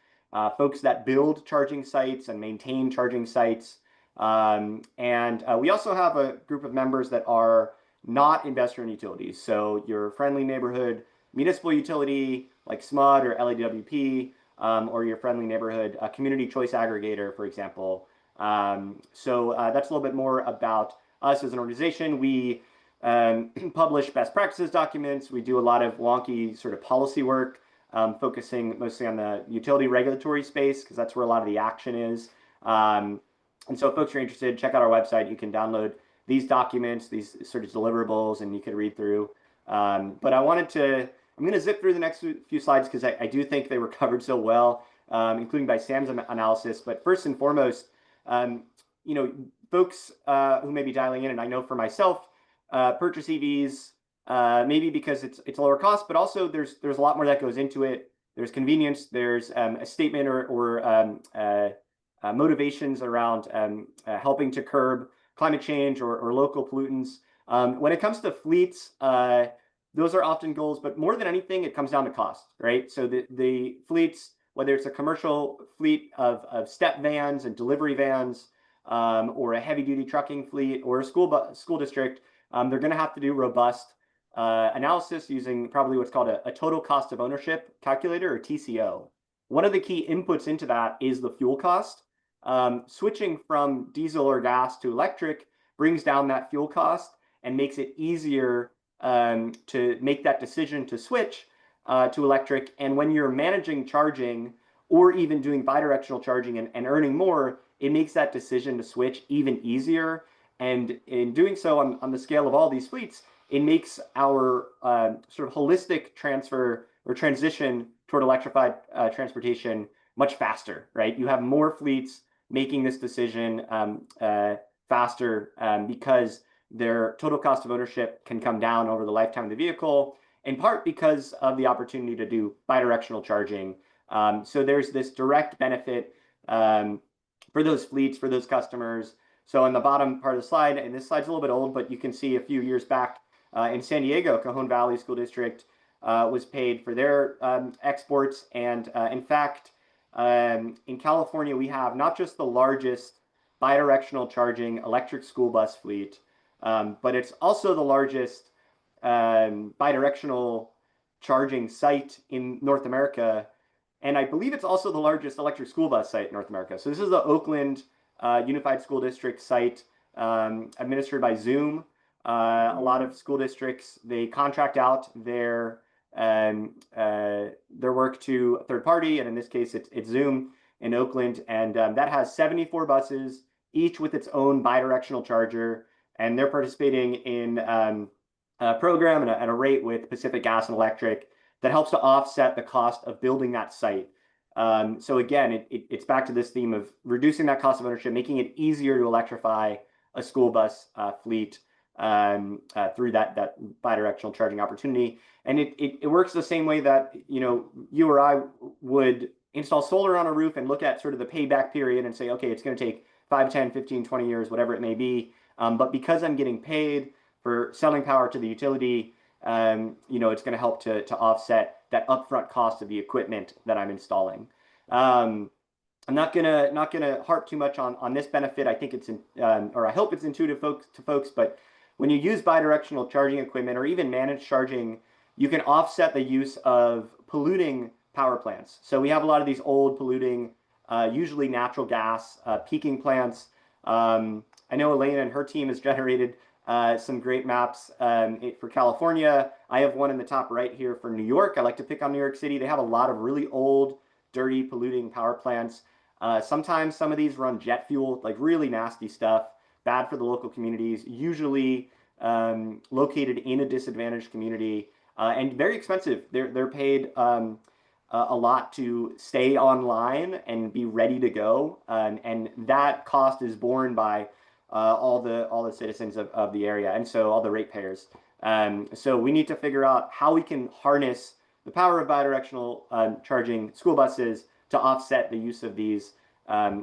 folks that build charging sites and maintain charging sites. And we also have a group of members that are not investor-owned utilities. So your friendly neighborhood municipal utility like SMUD or LAWP, or your friendly neighborhood community choice aggregator, for example. So that's a little bit more about us as an organization. We publish best practices documents. We do a lot of wonky sort of policy work, focusing mostly on the utility regulatory space, because that's where a lot of the action is. And so if folks are interested, check out our website. You can download these documents, these sort of deliverables, and you can read through. But I'm going to zip through the next few slides because I do think they were covered so well, including by Sam's analysis. But first and foremost, folks who may be dialing in, and I know for myself, purchase EVs, maybe because it's lower cost, but also there's a lot more that goes into it. There's convenience, there's a statement or motivations around helping to curb climate change or local pollutants. When it comes to fleets, those are often goals, but more than anything, it comes down to cost, right? So the fleets, whether it's a commercial fleet of step vans and delivery vans, or a heavy duty trucking fleet or a school district, they're going to have to do robust analysis using probably what's called a total cost of ownership calculator, or TCO. One of the key inputs into that is the fuel cost. Switching from diesel or gas to electric brings down that fuel cost and makes it easier to make that decision to switch to electric. And when you're managing charging or even doing bidirectional charging and earning more, it makes that decision to switch even easier. And in doing so on the scale of all these fleets, it makes our sort of holistic transfer or transition toward electrified transportation much faster, right? You have more fleets making this decision faster because their total cost of ownership can come down over the lifetime of the vehicle, in part because of the opportunity to do bidirectional charging. So there's this direct benefit for those fleets, for those customers. So on the bottom part of the slide, and this slide's a little bit old, but you can see a few years back in San Diego, Cajon Valley School District was paid for their exports. And in fact, in California, we have not just the largest bidirectional charging electric school bus fleet, but it's also the largest bidirectional charging site in North America. And I believe it's also the largest electric school bus site in North America. So this is the Oakland Unified School District site, administered by Zoom. A lot of school districts, they contract out their work to a third party, and in this case, it's Zoom in Oakland, and that has 74 buses, each with its own bidirectional charger, and they're participating in a program and a rate with Pacific Gas and Electric that helps to offset the cost of building that site. So again, it's back to this theme of reducing that cost of ownership, making it easier to electrify a school bus fleet through that bidirectional charging opportunity. And it works the same way that you or I would install solar on a roof and look at sort of the payback period and say, okay, it's going to take 5, 10, 15, 20 years, whatever it may be. But because I'm getting paid for selling power to the utility, it's going to help to offset that upfront cost of the equipment that I'm installing. I'm not gonna harp too much on this benefit. I think or I hope it's intuitive to folks, but when you use bidirectional charging equipment or even managed charging, you can offset the use of polluting power plants. So we have a lot of these old polluting, usually natural gas peaking plants. I know Elena and her team has generated some great maps for California. I have one in the top right here for New York. I like to pick on New York City. They have a lot of really old, dirty, polluting power plants. Sometimes some of these run jet fuel, like really nasty stuff, bad for the local communities, usually located in a disadvantaged community, and very expensive. They're paid a lot to stay online and be ready to go, and that cost is borne by all the citizens of the area, and so all the ratepayers. So we need to figure out how we can harness the power of bidirectional charging school buses to offset the use of these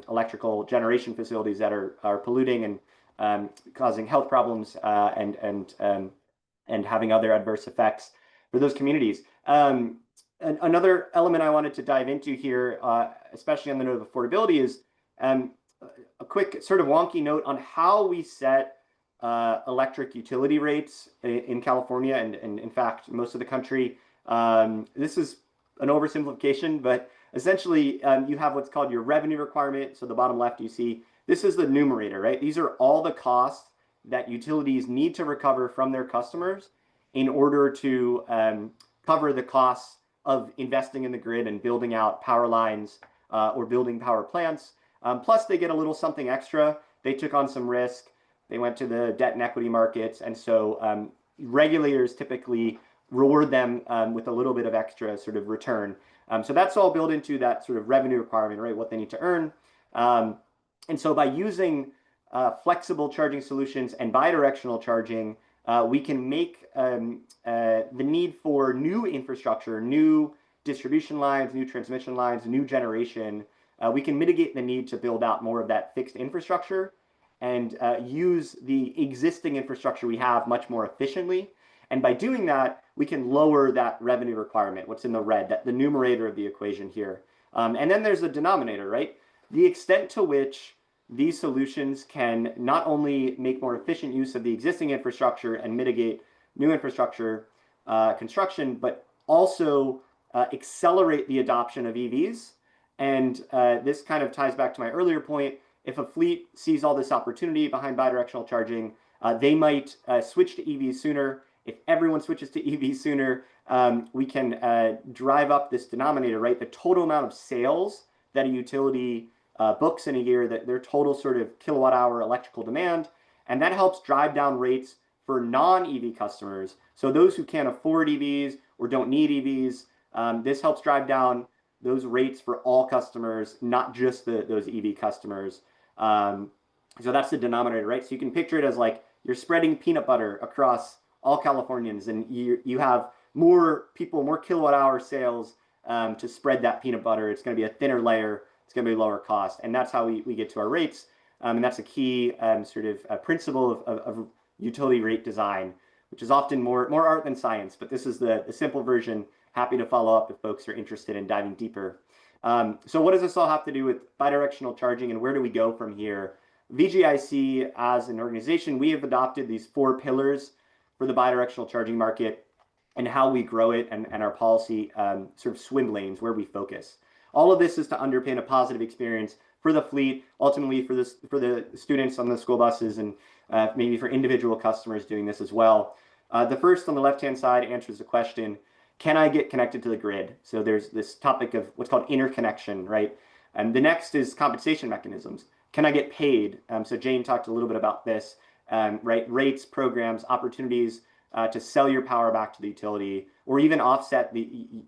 electrical generation facilities that are polluting and causing health problems and having other adverse effects for those communities. Another element I wanted to dive into here, especially on the note of affordability, is a quick sort of wonky note on how we set electric utility rates in California and in fact most of the country. This is an oversimplification, but essentially you have what's called your revenue requirement. So the bottom left you see, this is the numerator, right? These are all the costs that utilities need to recover from their customers in order to cover the costs of investing in the grid and building out power lines or building power plants. Plus they get a little something extra. They took on some risk. They went to the debt and equity markets. And so regulators typically reward them with a little bit of extra sort of return. So that's all built into that sort of revenue requirement, right? What they need to earn. And so by using flexible charging solutions and bidirectional charging, we can make the need for new infrastructure, new distribution lines, new transmission lines, new generation. We can mitigate the need to build out more of that fixed infrastructure and use the existing infrastructure we have much more efficiently. And by doing that, we can lower that revenue requirement, what's in the red, the numerator of the equation here. And then there's the denominator, right? The extent to which these solutions can not only make more efficient use of the existing infrastructure and mitigate new infrastructure construction, but also accelerate the adoption of EVs. And this kind of ties back to my earlier point. If a fleet sees all this opportunity behind bidirectional charging, they might switch to EVs sooner. If everyone switches to EVs sooner, we can drive up this denominator, right? The total amount of sales that a utility books in a year, that their total sort of kilowatt hour electrical demand. And that helps drive down rates for non-EV customers. So those who can't afford EVs or don't need EVs, this helps drive down those rates for all customers, not just those EV customers. So that's the denominator, right? So you can picture it as like you're spreading peanut butter across all Californians, and you have more people, more kilowatt hour sales to spread that peanut butter. It's going to be a thinner layer. It's going to be lower cost. And that's how we get to our rates. And that's a key sort of principle of utility rate design, which is often more art than science. But this is the simple version. Happy to follow up if folks are interested in diving deeper. So what does this all have to do with bidirectional charging, and where do we go from here? VGIC, as an organization, we have adopted these 4 pillars for the bidirectional charging market and how we grow it, and our policy sort of swim lanes where we focus. All of this is to underpin a positive experience for the fleet, ultimately for the students on the school buses, and maybe for individual customers doing this as well. The first on the left-hand side answers the question, can I get connected to the grid? So there's this topic of what's called interconnection, right? And the next is compensation mechanisms. Can I get paid? So Jane talked a little bit about this, right? Rates, programs, opportunities to sell your power back to the utility, or even offset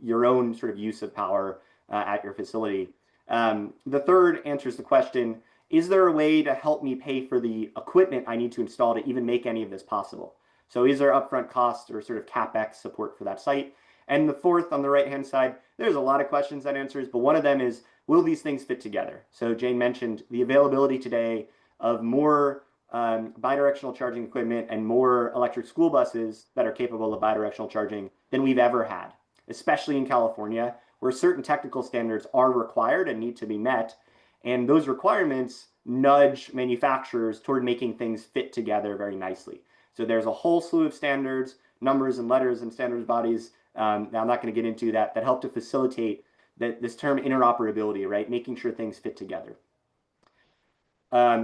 your own sort of use of power at your facility. The third answers the question, is there a way to help me pay for the equipment I need to install to even make any of this possible? So is there upfront cost or sort of CapEx support for that site? And the fourth on the right-hand side, there's a lot of questions that answers, but one of them is, will these things fit together? So Jane mentioned the availability today of more bidirectional charging equipment and more electric school buses that are capable of bidirectional charging than we've ever had, especially in California, where certain technical standards are required and need to be met. And those requirements nudge manufacturers toward making things fit together very nicely. So there's a whole slew of standards, numbers and letters and standards bodies that I'm not going to get into that help to facilitate this term interoperability, right? Making sure things fit together.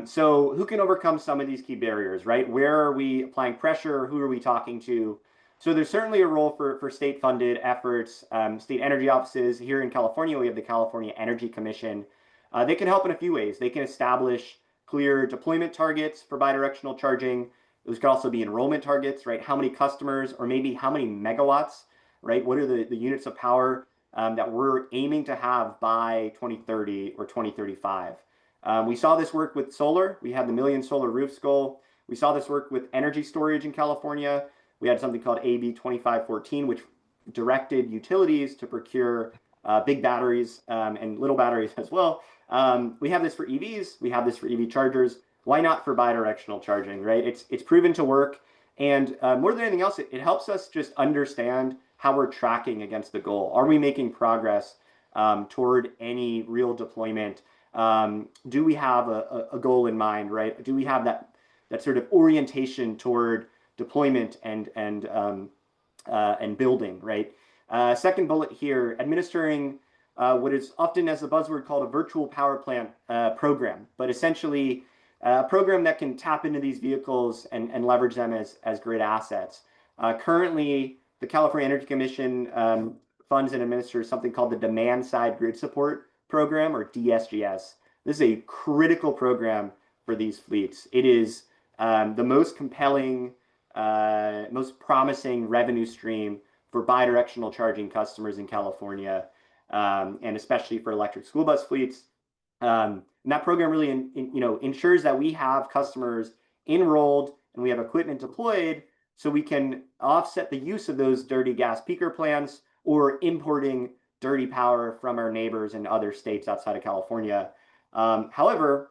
So who can overcome some of these key barriers, right? Where are we applying pressure? Who are we talking to? So there's certainly a role for state-funded efforts, state energy offices. Here in California, we have the California Energy Commission. They can help in a few ways. They can establish clear deployment targets for bidirectional charging. Those could also be enrollment targets, right? How many customers or maybe how many megawatts, right? What are the units of power that we're aiming to have by 2030 or 2035? We saw this work with solar. We had the Million Solar Roofs goal. We saw this work with energy storage in California. We had something called AB 2514, which directed utilities to procure big batteries and little batteries as well. We have this for EVs. We have this for EV chargers. Why not for bidirectional charging, right? It's proven to work. And more than anything else, it helps us just understand how we're tracking against the goal. Are we making progress toward any real deployment? Do we have a goal in mind, right? Do we have that sort of orientation toward deployment and building, right? Second bullet here, administering what is often as a buzzword called a virtual power plant program, but essentially a program that can tap into these vehicles and leverage them as great assets. Currently, the California Energy Commission funds and administers something called the Demand Side Grid Support Program, or DSGS. This is a critical program for these fleets. It is the most compelling, most promising revenue stream for bidirectional charging customers in California, and especially for electric school bus fleets. And that program really ensures that we have customers enrolled and we have equipment deployed so we can offset the use of those dirty gas peaker plants or importing dirty power from our neighbors in other states outside of California. However,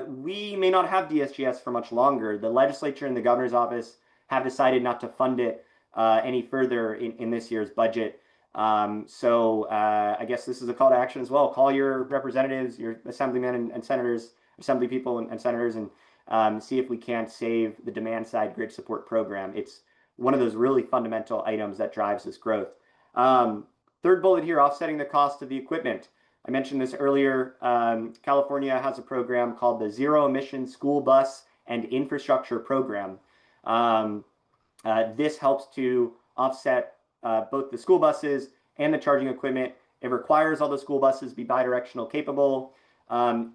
we may not have DSGS for much longer. The legislature and the governor's office have decided not to fund it any further in this year's budget. So I guess this is a call to action as well. Call your representatives, your assemblymen and senators, assembly people and senators, and see if we can't save the demand side grid support program. It's one of those really fundamental items that drives this growth. Third bullet here, offsetting the cost of the equipment. I mentioned this earlier. California has a program called the Zero Emission School Bus and Infrastructure Program. This helps to offset both the school buses and the charging equipment. It requires all the school buses be bidirectional capable.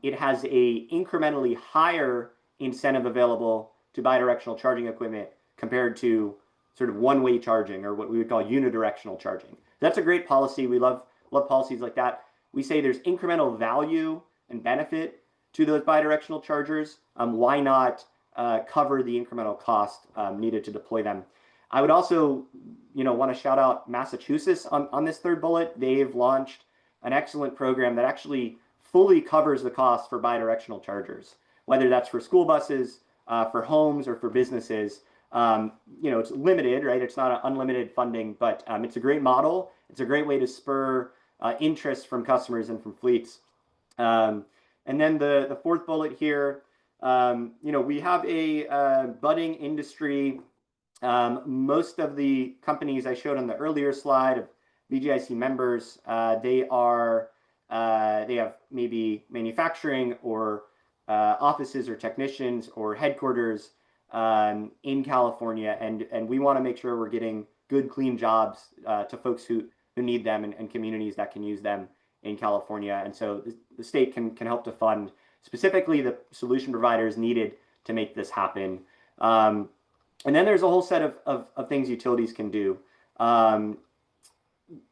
It has a incrementally higher incentive available to bidirectional charging equipment compared to sort of one-way charging, or what we would call unidirectional charging. That's a great policy. We love policies like that. We say there's incremental value and benefit to those bidirectional chargers. Why not cover the incremental cost needed to deploy them? I would also, want to shout out Massachusetts on this third bullet. They've launched an excellent program that actually fully covers the cost for bidirectional chargers, whether that's for school buses, for homes, or for businesses. It's limited, right? It's not an unlimited funding, but it's a great model. It's a great way to spur interest from customers and from fleets. And then the fourth bullet here, we have a budding industry. Most of the companies I showed on the earlier slide of BGIC members, they have maybe manufacturing or offices or technicians or headquarters in California, and we want to make sure we're getting good, clean jobs to folks who need them and communities that can use them in California. And so the state can help to fund specifically the solution providers needed to make this happen. And then there's a whole set of things utilities can do.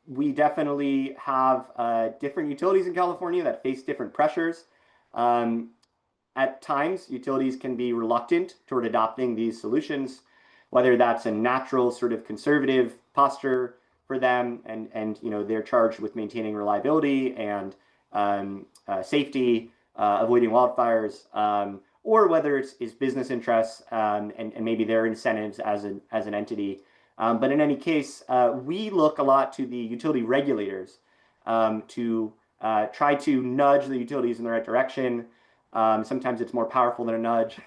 We definitely have different utilities in California that face different pressures. At times, utilities can be reluctant toward adopting these solutions, whether that's a natural sort of conservative posture for them, and they're charged with maintaining reliability and safety, avoiding wildfires, or whether it's business interests and maybe their incentives as an entity. But in any case, we look a lot to the utility regulators to try to nudge the utilities in the right direction. Sometimes it's more powerful than a nudge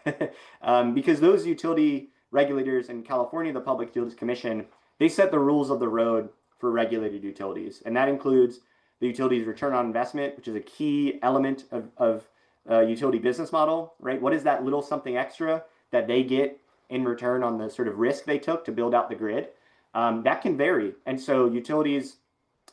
because those utility regulators in California, the Public Utilities Commission, they set the rules of the road for regulated utilities. And that includes the utility's return on investment, which is a key element of utility business model, right? What is that little something extra that they get in return on the sort of risk they took to build out the grid? That can vary. And so utilities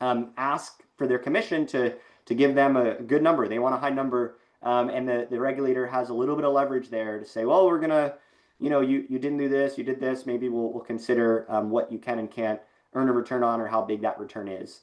ask for their commission to give them a good number. They want a high number. And the regulator has a little bit of leverage there to say, well, we're going to, you didn't do this, you did this, maybe we'll consider what you can and can't earn a return on or how big that return is.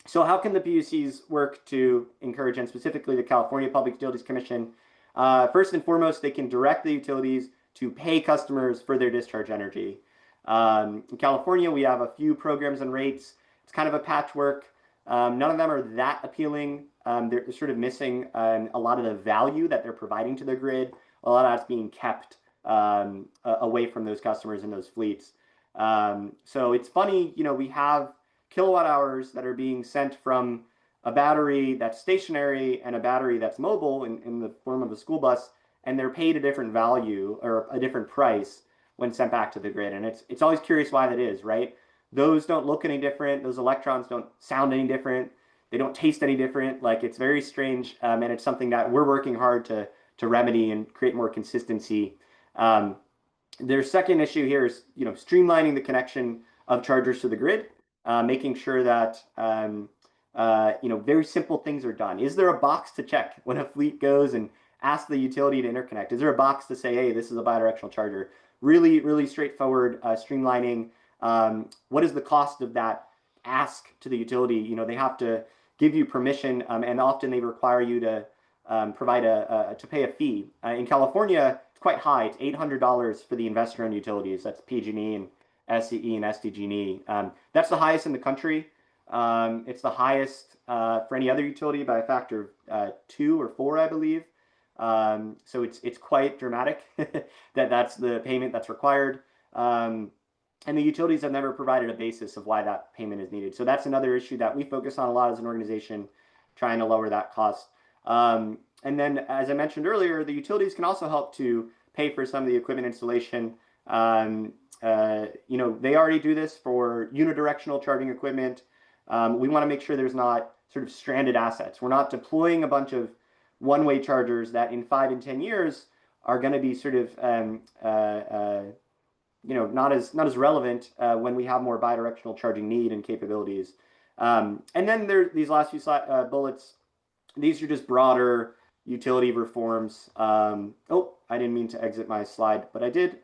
So how can the PUCs work to encourage, and specifically the California Public Utilities Commission? First and foremost, they can direct the utilities to pay customers for their discharge energy. In California, we have a few programs and rates. It's kind of a patchwork. None of them are that appealing. They're sort of missing a lot of the value that they're providing to the grid. A lot of that's being kept away from those customers and those fleets. So it's funny, we have kilowatt hours that are being sent from a battery that's stationary and a battery that's mobile in the form of a school bus, and they're paid a different value or a different price when sent back to the grid. And it's always curious why that is, right? Those don't look any different. Those electrons don't sound any different. They don't taste any different. Like, it's very strange. And it's something that we're working hard to remedy and create more consistency. Their second issue here is, streamlining the connection of chargers to the grid, making sure that, very simple things are done. Is there a box to check when a fleet goes and asks the utility to interconnect? Is there a box to say, hey, this is a bidirectional charger? Really, really straightforward streamlining. What is the cost of that ask to the utility? They have to give you permission, and often they require you to provide to pay a fee. In California, it's quite high. It's $800 for the investor-owned utilities. That's PG&E and SCE and SDG&E. That's the highest in the country. It's the highest for any other utility by a factor of 2 or 4, I believe. So it's quite dramatic that's the payment that's required. And the utilities have never provided a basis of why that payment is needed. So that's another issue that we focus on a lot as an organization, trying to lower that cost. And then, as I mentioned earlier, the utilities can also help to pay for some of the equipment installation. They already do this for unidirectional charging equipment. We want to make sure there's not sort of stranded assets. We're not deploying a bunch of one-way chargers that in 5 and 10 years are going to be sort of not as relevant when we have more bidirectional charging need and capabilities. And then there these last few bullets. These are just broader utility reforms. Oh, I didn't mean to exit my slide, but I did.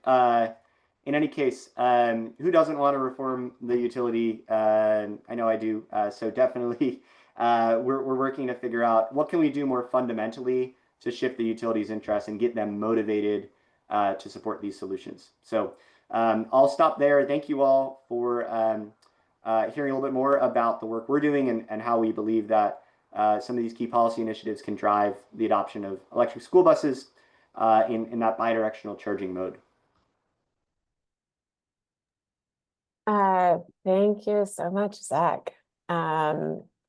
In any case, who doesn't want to reform the utility? I know I do. So definitely, we're working to figure out what can we do more fundamentally to shift the utility's interest and get them motivated to support these solutions. So I'll stop there. Thank you all for hearing a little bit more about the work we're doing and how we believe that some of these key policy initiatives can drive the adoption of electric school buses in that bidirectional charging mode. Thank you so much, Zach.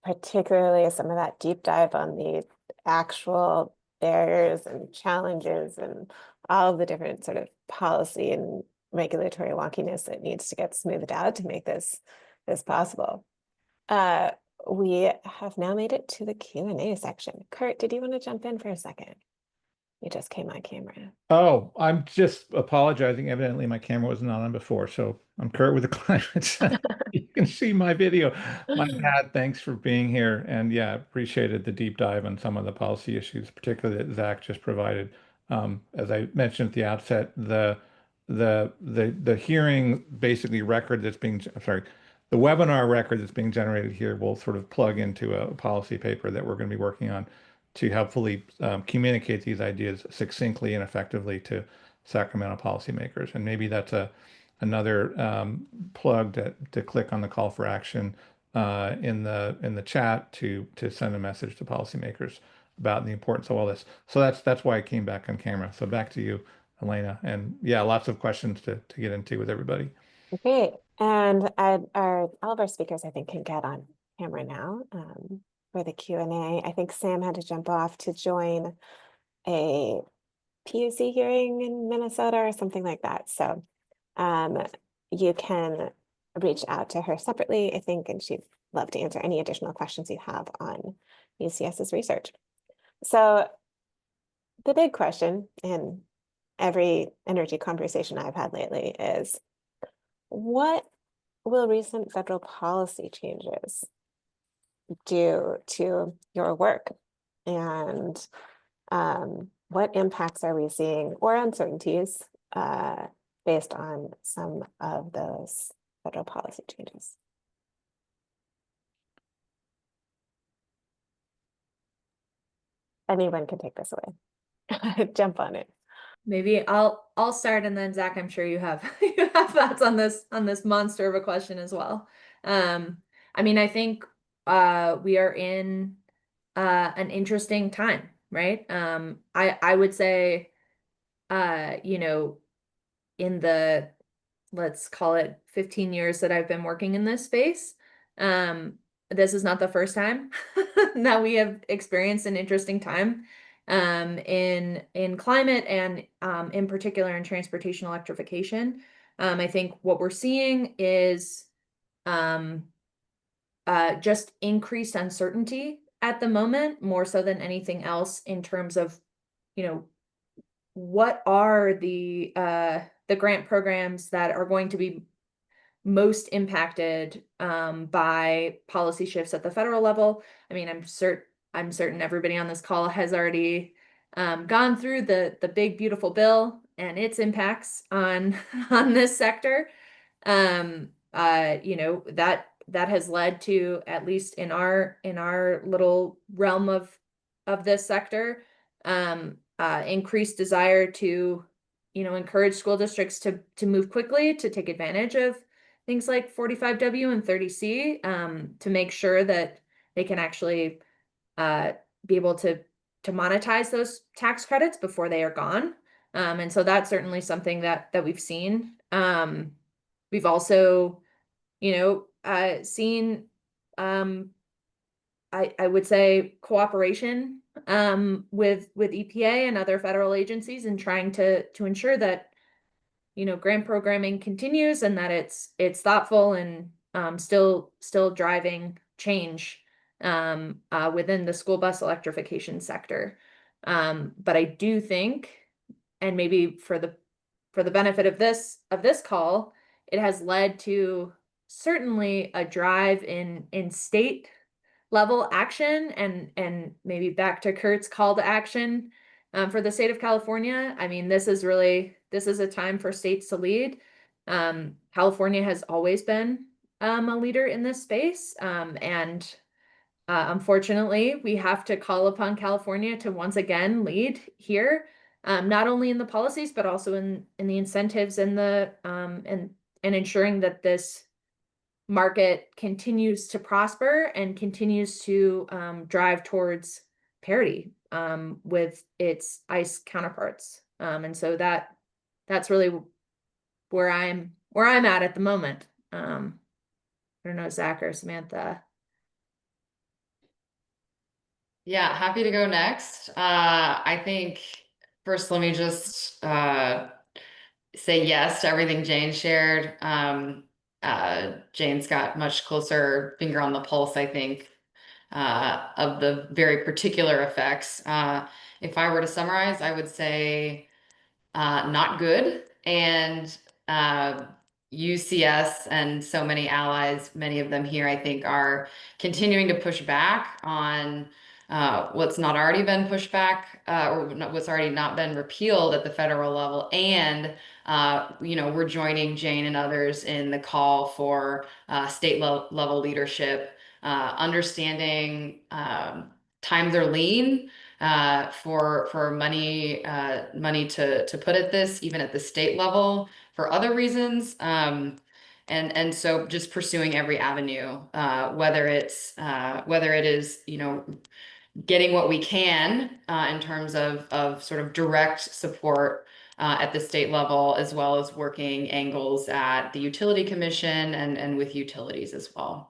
Particularly some of that deep dive on the actual barriers and challenges and all of the different sort of policy and regulatory wonkiness that needs to get smoothed out to make this possible. We have now made it to the Q&A section. Kurt, did you want to jump in for a second? You just came on camera. Oh, I'm just apologizing. Evidently, my camera was not on before. So I'm Kurt with the Climate Center. You can see my video. My bad. Thanks for being here. And yeah, appreciated the deep dive on some of the policy issues, particularly that Zach just provided. As I mentioned at the outset, the hearing basically record that's being, sorry, the webinar record that's being generated here will sort of plug into a policy paper that we're going to be working on to helpfully communicate these ideas succinctly and effectively to Sacramento policymakers. And maybe that's another plug to click on the call for action in the chat to send a message to policymakers about and the importance of all this. So that's why I came back on camera. So back to you, Elena. And yeah, lots of questions to get into with everybody. Great. And all of our speakers, I think, can get on camera now for the Q&A. I think Sam had to jump off to join a PUC hearing in Minnesota or something like that. So you can reach out to her separately, I think, and she'd love to answer any additional questions you have on UCS's research. So the big question in every energy conversation I've had lately is, what will recent federal policy changes do to your work? And what impacts are we seeing or uncertainties based on some of those federal policy changes? Anyone can take this away. Jump on it. Maybe I'll start, and then Zach, I'm sure you have you have thoughts on this monster of a question as well. I mean, I think we are in an interesting time, right? I would say you know, in the, let's call it 15 years that I've been working in this space, this is not the first time that we have experienced an interesting time in climate and in particular in transportation electrification. I think what we're seeing is just increased uncertainty at the moment, more so than anything else, in terms of, you know, what are the grant programs that are going to be most impacted by policy shifts at the federal level. I mean, I'm certain everybody on this call has already gone through the big beautiful bill and its impacts on on this sector. You know, that has led to, at least in our little realm of this sector, increased desire to, you know, encourage school districts to move quickly to take advantage of things like 45W and 30C to make sure that they can actually be able to monetize those tax credits before they are gone. And so that's certainly something that we've seen. We've also, you know, seen I would say cooperation with EPA and other federal agencies in trying to ensure that, you know, grant programming continues and that it's thoughtful and still driving change within the school bus electrification sector. But I do think, and maybe for the benefit of this call, it has led to certainly a drive in state level action and maybe back to Kurt's call to action for the state of California. I mean, this is a time for states to lead. California has always been a leader in this space, and unfortunately, we have to call upon California to once again lead here, not only in the policies but also in the incentives and the and ensuring that this market continues to prosper and continues to drive towards parity with its ICE counterparts. And so that's really where I'm at the moment. I don't know, Zach or Samantha. Yeah, happy to go next. I think first, let me just say yes to everything Jane shared. Jane's got much closer finger on the pulse, I think, of the very particular effects. If I were to summarize, I would say not good. And UCS and so many allies, many of them here, I think, are continuing to push back on what's not already been pushed back or what's already not been repealed at the federal level. And, you know, we're joining Jane and others in the call for state level leadership, understanding times are lean for money to put at this, even at the state level, for other reasons. And so just pursuing every avenue, whether it is, you know, getting what we can in terms of sort of direct support at the state level, as well as working angles at the Utility Commission and with utilities as well.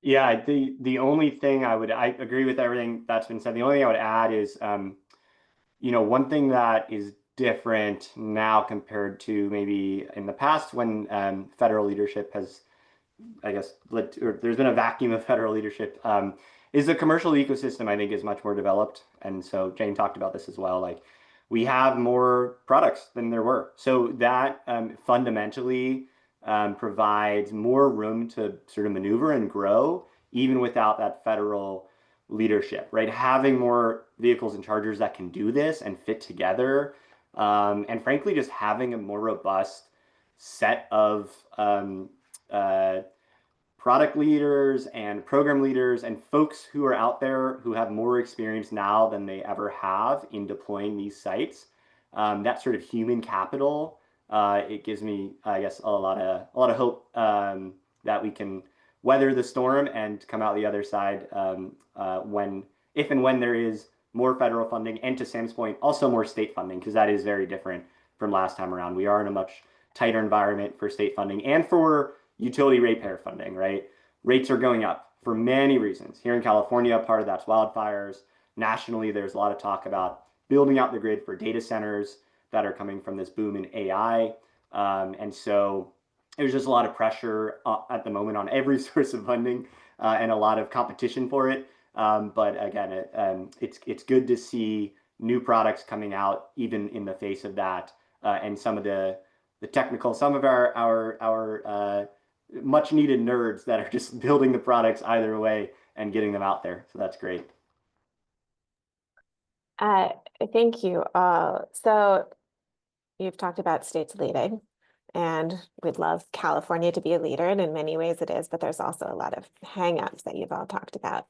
Yeah, the only thing I agree with everything that's been said. The only thing I would add is, one thing that is different now compared to maybe in the past when federal leadership has, I guess, there's been a vacuum of federal leadership, is the commercial ecosystem, I think, is much more developed. And so Jane talked about this as well. Like, we have more products than there were. So that fundamentally provides more room to sort of maneuver and grow, even without that federal leadership, right? Having more vehicles and chargers that can do this and fit together, and frankly, just having a more robust set of product leaders and program leaders and folks who are out there who have more experience now than they ever have in deploying these sites. That sort of human capital, it gives me, I guess, a lot of hope that we can weather the storm and come out the other side if and when there is more federal funding, and to Sam's point, also more state funding, because that is very different from last time around. We are in a much tighter environment for state funding and for utility ratepayer funding, right? Rates are going up for many reasons. Here in California, part of that's wildfires. Nationally, there's a lot of talk about building out the grid for data centers that are coming from this boom in AI. And so there's just a lot of pressure at the moment on every source of funding and a lot of competition for it. But again, it's good to see new products coming out even in the face of that, and some of the technical, some of our much needed nerds that are just building the products either way and getting them out there. So that's great. Uh, Thank you all. So you've talked about states leading, and we'd love California to be a leader, and in many ways it is, but there's also a lot of hangups that you've all talked about.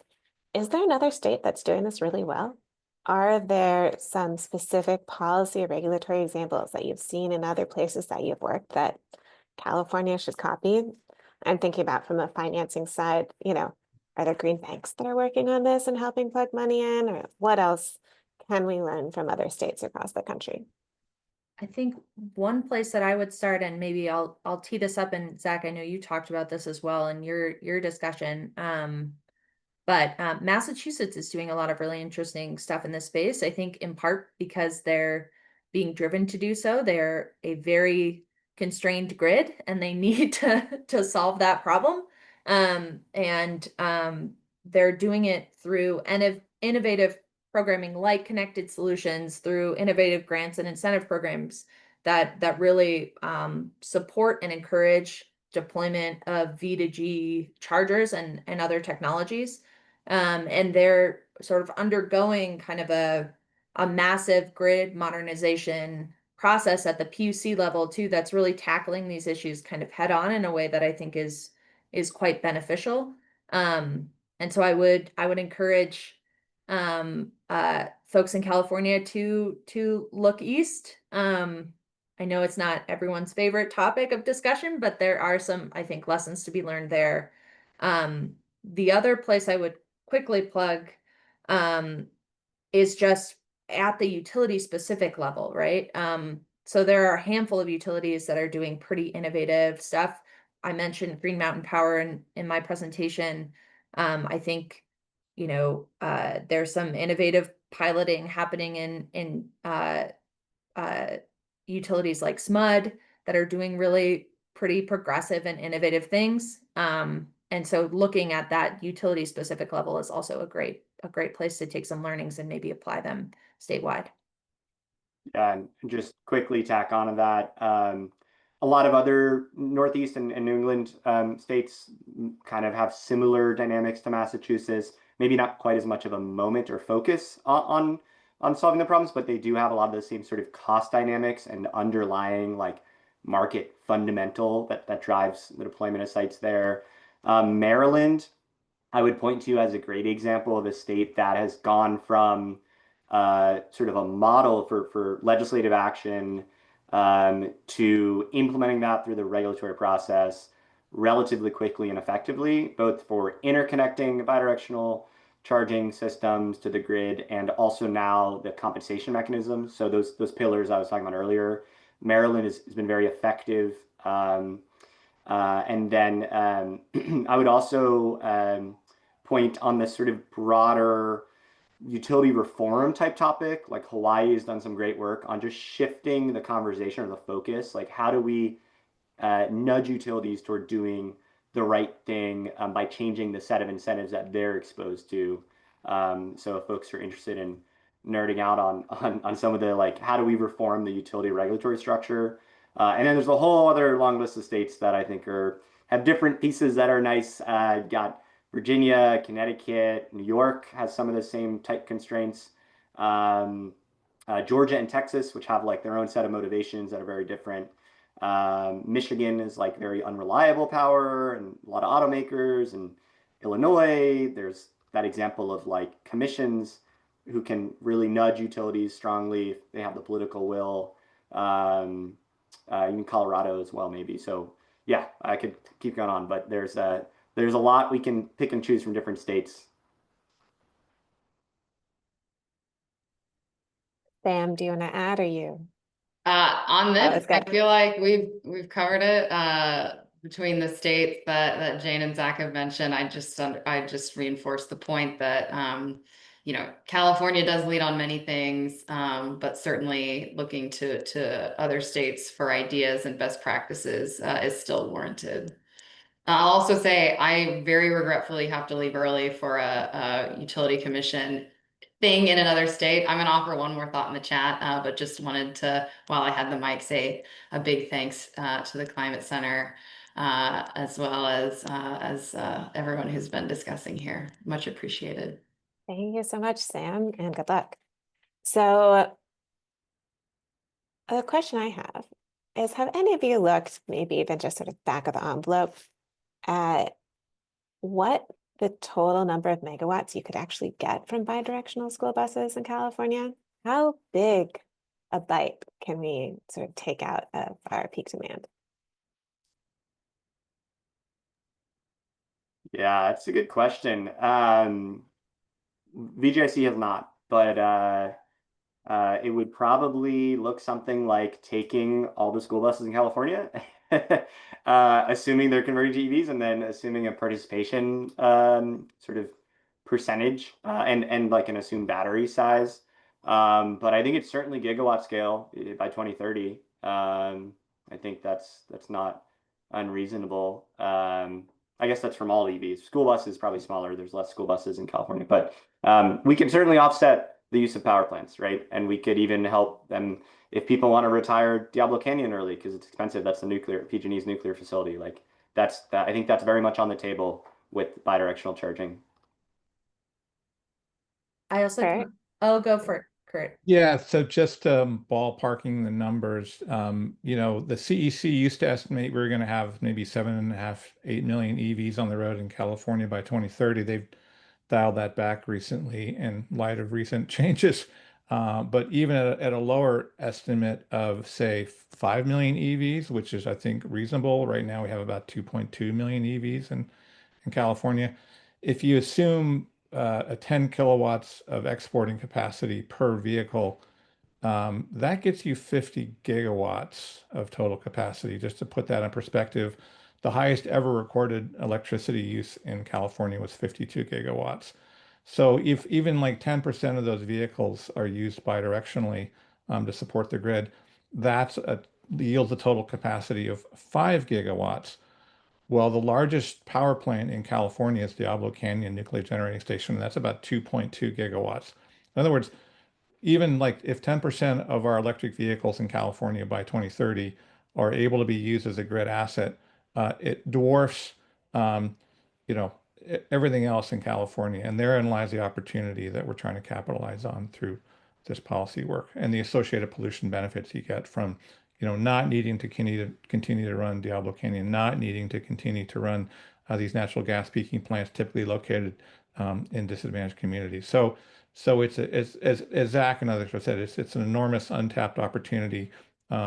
Is there another state that's doing this really well? Are there some specific policy or regulatory examples that you've seen in other places that you've worked that California should copy? I'm thinking about from a financing side, are there green banks that are working on this and helping plug money in, or what else can we learn from other states across the country? I think one place that I would start, and maybe I'll tee this up, and Zach, I know you talked about this as well in your discussion. But Massachusetts is doing a lot of really interesting stuff in this space. I think in part because they're being driven to do so. They're a very constrained grid, and they need to solve that problem. They're doing it through innovative programming like connected solutions, through innovative grants and incentive programs that really support and encourage deployment of V2G chargers and other technologies. And they're sort of undergoing kind of a massive grid modernization process at the PUC level too, that's really tackling these issues kind of head on in a way that I think is quite beneficial. And so I would encourage folks in California to look east. I know it's not everyone's favorite topic of discussion, but there are some, I think, lessons to be learned there. The other place I would quickly plug is just at the utility specific level, right? So there are a handful of utilities that are doing pretty innovative stuff. I mentioned Green Mountain Power in my presentation. I think, there's some innovative piloting happening in utilities like SMUD that are doing really pretty progressive and innovative things. And so looking at that utility specific level is also a great place to take some learnings and maybe apply them statewide. Yeah, and just quickly tack on to that. A lot of other Northeast and New England states kind of have similar dynamics to Massachusetts. Maybe not quite as much of a moment or focus on solving the problems, but they do have a lot of the same sort of cost dynamics and underlying like market fundamental that drives the deployment of sites there. Maryland, I would point to as a great example of a state that has gone from sort of a model for legislative action to implementing that through the regulatory process, relatively quickly and effectively, both for interconnecting bidirectional charging systems to the grid and also now the compensation mechanisms. So those pillars I was talking about earlier, Maryland has been very effective. And then I would also point on this sort of broader utility reform type topic. Like Hawaii has done some great work on just shifting the conversation or the focus. Like how do we nudge utilities toward doing the right thing by changing the set of incentives that they're exposed to. So if folks are interested in nerding out on some of the like, how do we reform the utility regulatory structure? And then there's a whole other long list of states that I think have different pieces that are nice. Got Virginia, Connecticut, New York has some of the same type constraints. Georgia and Texas, which have like their own set of motivations that are very different. Michigan is like very unreliable power and a lot of automakers. And Illinois, there's that example of like commissions who can really nudge utilities strongly if they have the political will. Even Colorado as well, maybe. So yeah, I could keep going on, but there's a lot we can pick and choose from different states. Sam, do you want to add or you? On That this, was I good. feel like we've covered it between the states that Jane and Zach have mentioned. I just reinforce the point that you know, California does lead on many things, but certainly looking to other states for ideas and best practices is still warranted. I'll also say I very regretfully have to leave early for a utility commission thing in another state. I'm gonna offer one more thought in the chat, but just wanted to, while I had the mic, say a big thanks to the Climate Center, as well as everyone who's been discussing here. Much appreciated. Thank you so much, Sam, and good luck. So the question I have is, have any of you looked, maybe even just sort of back of the envelope, at what the total number of megawatts you could actually get from bidirectional school buses in California? How big a bite can we sort of take out of our peak demand? Yeah, it's a good question. VGIC has not, but it would probably look something like taking all the school buses in California, assuming they're converting to EVs, and then assuming a participation sort of percentage and like an assumed battery size. But I think it's certainly gigawatt scale by 2030. I think that's not unreasonable. I guess that's from all EVs. School buses probably smaller. There's less school buses in California, but we can certainly offset the use of power plants, right? And we could even help them if people want to retire Diablo Canyon early because it's expensive. That's the PG&E's nuclear facility. Like I think that's very much on the table with bidirectional charging. I also, Kurt? I'll go for it, Kurt. Yeah, so just ballparking the numbers, you know, the CEC used to estimate we were going to have maybe 7.5, 8 million EVs on the road in California by 2030. They've dialed that back recently in light of recent changes. But even at a lower estimate of, say, 5 million EVs, which is, I think, reasonable. Right now, we have about 2.2 million EVs in California. If you assume a 10 kilowatts of exporting capacity per vehicle, that gets you 50 gigawatts of total capacity. Just to put that in perspective, the highest ever recorded electricity use in California was 52 gigawatts. So if even like 10% of those vehicles are used bidirectionally to support the grid, yields a total capacity of 5 gigawatts. Well, the largest power plant in California is Diablo Canyon Nuclear Generating Station, and that's about 2.2 gigawatts. In other words, even like if 10% of our electric vehicles in California by 2030 are able to be used as a grid asset, it dwarfs, you know, everything else in California. And therein lies the opportunity that we're trying to capitalize on through this policy work and the associated pollution benefits you get from, you know, not needing to continue to run Diablo Canyon, not needing to continue to run these natural gas peaking plants typically located in disadvantaged communities. So it's as Zach and others have said, it's an enormous untapped opportunity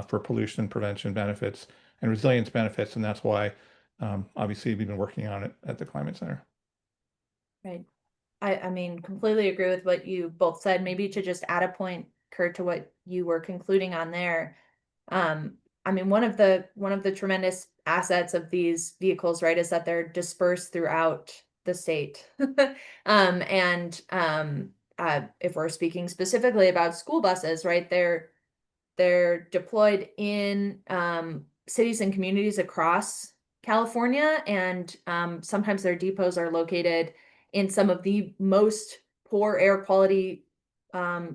for pollution prevention benefits and resilience benefits, and that's why obviously we've been working on it at the Climate Center. Right. I mean, completely agree with what you both said. Maybe to just add a point, Kurt, to what you were concluding on there. I mean, one of the tremendous assets of these vehicles, right, is that they're dispersed throughout the state. If we're speaking specifically about school buses, right, they're deployed in cities and communities across California, and sometimes their depots are located in some of the most poor air quality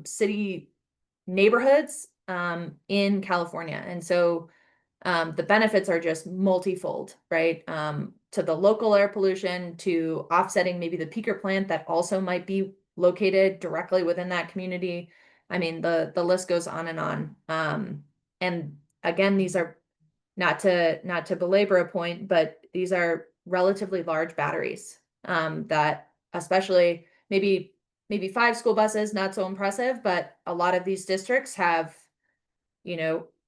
city neighborhoods in California. And so the benefits are just multifold, right? To the local air pollution, to offsetting maybe the peaker plant that also might be located directly within that community. I mean, the list goes on and on. And again, these are not to belabor a point, but these are relatively large batteries that, especially maybe 5 school buses, not so impressive, but a lot of these districts have,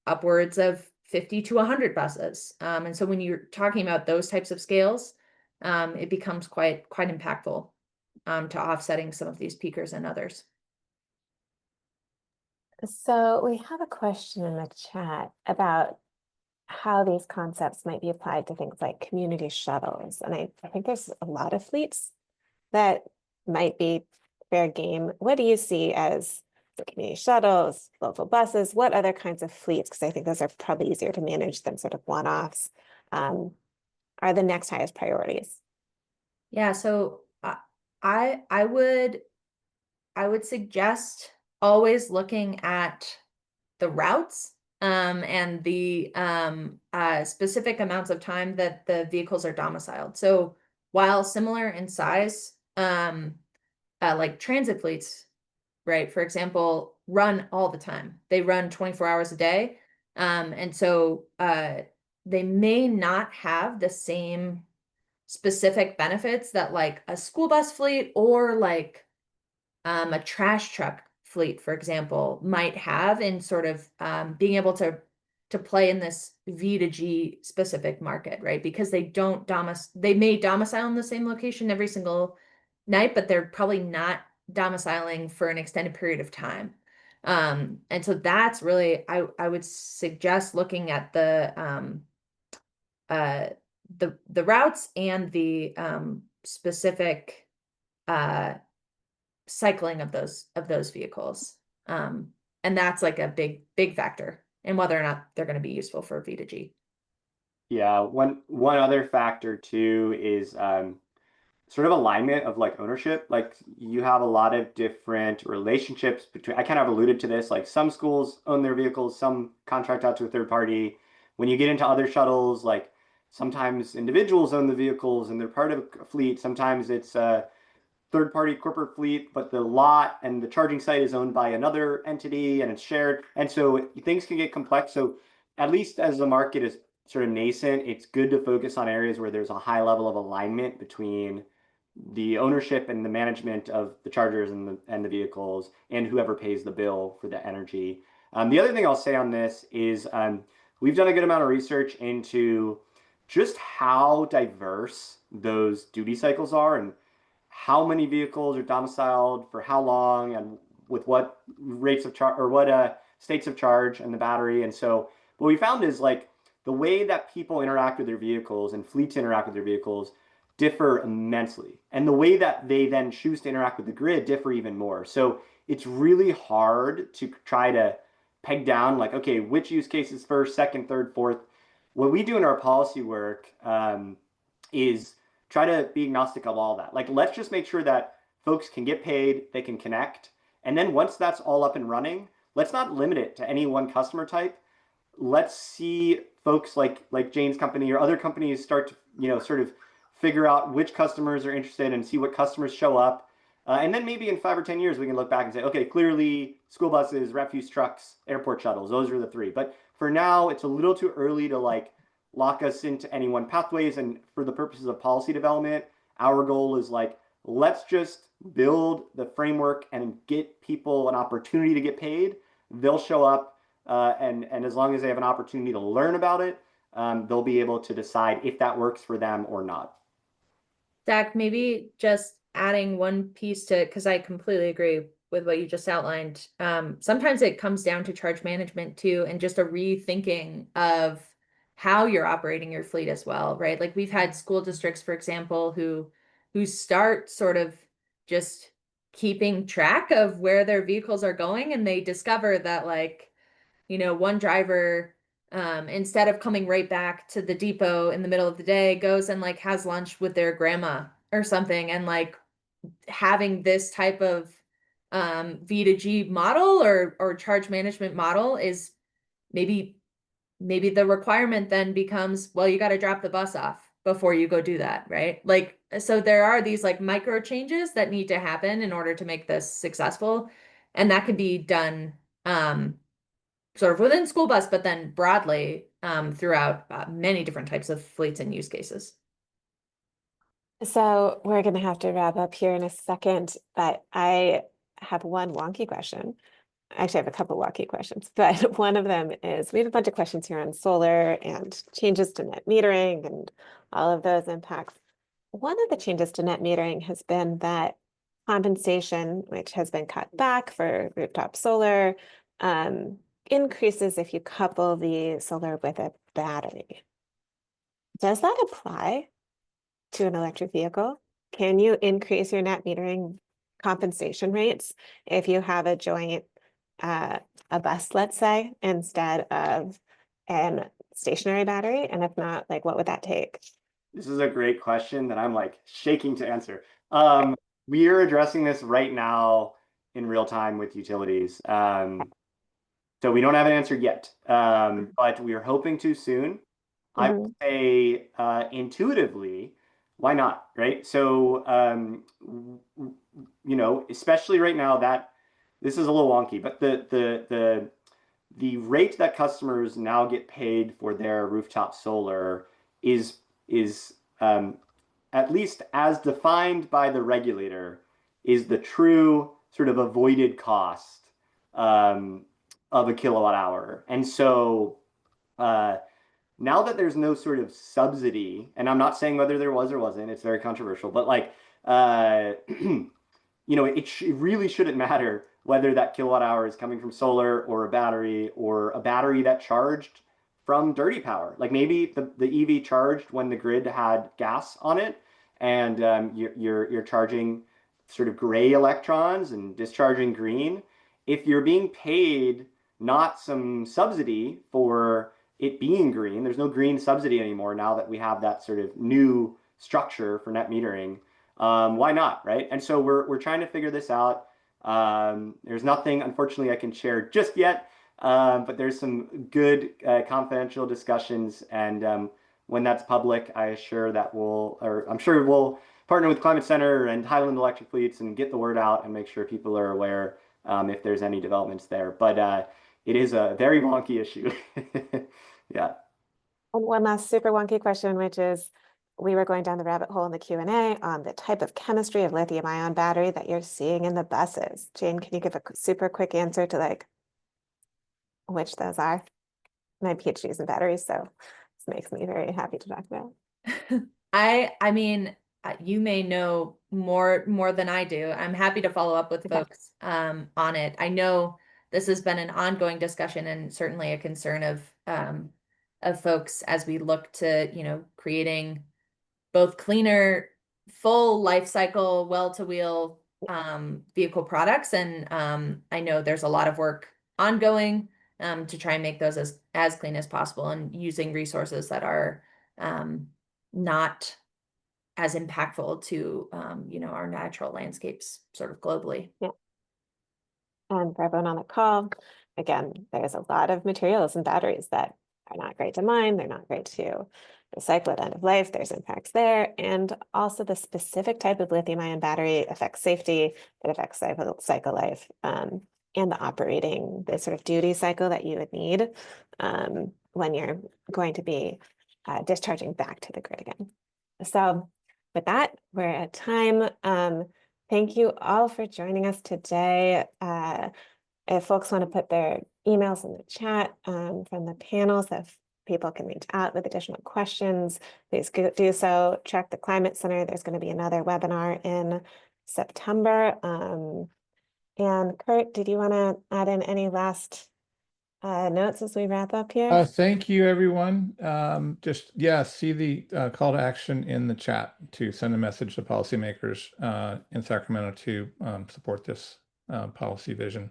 upwards of 50 to 100 buses. And so when you're talking about those types of scales, it becomes quite impactful to offsetting some of these peakers and others. So we have a question in the chat about how these concepts might be applied to things like community shuttles. And I think there's a lot of fleets that might be fair game. What do you see as the community shuttles, local buses? What other kinds of fleets, because I think those are probably easier to manage than sort of one-offs, are the next highest priorities? Yeah, so I would suggest always looking at the routes and the specific amounts of time that the vehicles are domiciled. So while similar in size, like transit fleets, right, for example, run all the time. They run 24 hours a day. And so they may not have the same specific benefits that like a school bus fleet or like a trash truck fleet, for example, might have in sort of being able to play in this V to G specific market, right? Because they may domicile in the same location every single night, but they're probably not domiciling for an extended period of time. And so that's really, I would suggest looking at the routes and the specific cycling of those vehicles. And that's like a big factor in whether or not they're going to be useful for V to G. Yeah, one other factor too is sort of alignment of like ownership. Like you have a lot of different relationships between, I kind of alluded to this, like some schools own their vehicles, some contract out to a third party. When you get into other shuttles, like sometimes individuals own the vehicles and they're part of a fleet. Sometimes it's a third-party corporate fleet, but the lot and the charging site is owned by another entity and it's shared. And so things can get complex. So at least as the market is sort of nascent, it's good to focus on areas where there's a high level of alignment between the ownership and the management of the chargers and the vehicles and whoever pays the bill for the energy. The other thing I'll say on this is we've done a good amount of research into just how diverse those duty cycles are and how many vehicles are domiciled for how long and with what rates of charge or what states of charge and the battery. And so what we found is like the way that people interact with their vehicles and fleets interact with their vehicles differ immensely. And the way that they then choose to interact with the grid differ even more. So it's really hard to try to peg down like, okay, which use cases first, second, third, fourth. What we do in our policy work is try to be agnostic of all that. Like, let's just make sure that folks can get paid, they can connect. And then once that's all up and running, let's not limit it to any one customer type. Let's see folks like Jane's company or other companies start to, sort of figure out which customers are interested and see what customers show up. And then maybe in 5 or 10 years, we can look back and say, okay, clearly school buses, refuse trucks, airport shuttles, those are the 3. But for now, it's a little too early to like lock us into any one pathways. And for the purposes of policy development, our goal is like, let's just build the framework and get people an opportunity to get paid. They'll show up. And as long as they have an opportunity to learn about it, they'll be able to decide if that works for them or not. Zach, maybe just adding one piece to, because I completely agree with what you just outlined. Sometimes it comes down to charge management too, and just a rethinking of how you're operating your fleet as well, right? Like we've had school districts, for example, who start sort of just keeping track of where their vehicles are going, and they discover that, like, one driver, instead of coming right back to the depot in the middle of the day, goes and like has lunch with their grandma or something, and like having this type of V2G model or charge management model is maybe the requirement then becomes, well, you got to drop the bus off before you go do that, right? Like, so there are these like micro changes that need to happen in order to make this successful, and that could be done sort of within school bus, but then broadly throughout many different types of fleets and use cases. So we're going to have to wrap up here in a second, but I have one wonky question. Actually, I have a couple wonky questions, but one of them is we have a bunch of questions here on solar and changes to net metering and all of those impacts. One of the changes to net metering has been that compensation, which has been cut back for rooftop solar, increases if you couple the solar with a battery. Does that apply to an electric vehicle? Can you increase your net metering compensation rates if you have a joint a bus, let's say, instead of an stationary battery? And if not, like, what would that take? This is a great question that I'm like shaking to answer. We are addressing this right now in real time with utilities. So we don't have an answer yet, but we are hoping to soon. I would say intuitively, why not, right? So, especially right now that this is a little wonky, but the rate that customers now get paid for their rooftop solar is at least as defined by the regulator, is the true sort of avoided cost of a kilowatt hour. And so now that there's no sort of subsidy, and I'm not saying whether there was or wasn't, it's very controversial, but like, it really shouldn't matter whether that kilowatt hour is coming from solar or a battery that charged from dirty power. Like maybe the EV charged when the grid had gas on it, and you're charging sort of gray electrons and discharging green. If you're being paid not some subsidy for it being green, there's no green subsidy anymore now that we have that sort of new structure for net metering. Why not, right? And so we're trying to figure this out. There's nothing, unfortunately, I can share just yet, but there's some good confidential discussions, and when that's public, I'm sure we'll partner with Climate Center and Highland Electric Fleets and get the word out and make sure people are aware if there's any developments there. But it is a very wonky issue. Yeah. And one last super wonky question, which is, we were going down the rabbit hole in the Q&A on the type of chemistry of lithium-ion battery that you're seeing in the buses. Jane, can you give a super quick answer to like which those are? My PhD is in batteries, so this makes me very happy to talk about. I mean, you may know more than I do. I'm happy to follow up with folks on it. I know this has been an ongoing discussion and certainly a concern of folks as we look to, creating both cleaner, full life cycle, well-to-wheel vehicle products. And I know there's a lot of work ongoing to try and make those as clean as possible, and using resources that are not as impactful to our natural landscapes sort of globally. Yeah. And for everyone on the call, again, there's a lot of materials and batteries that are not great to mine. They're not great to recycle at end of life. There's impacts there. And also the specific type of lithium-ion battery affects safety, it affects cycle life, and the sort of duty cycle that you would need when you're going to be discharging back to the grid again. So with that, we're at time. Thank you all for joining us today. If folks want to put their emails in the chat from the panels, people can reach out with additional questions, please do so. Check the Climate Center. There's going to be another webinar in September. And Kurt, did you want to add in any last notes as we wrap up here? Thank you, everyone. Just, yeah, see the call to action in the chat to send a message to policymakers in Sacramento to support this policy vision.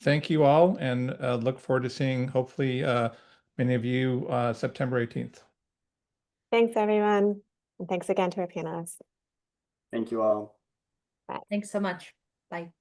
Thank you all, and look forward to seeing, hopefully, many of you September 18th. Thanks, everyone. And thanks again to our panelists. Thank you all. Thanks so much. Bye.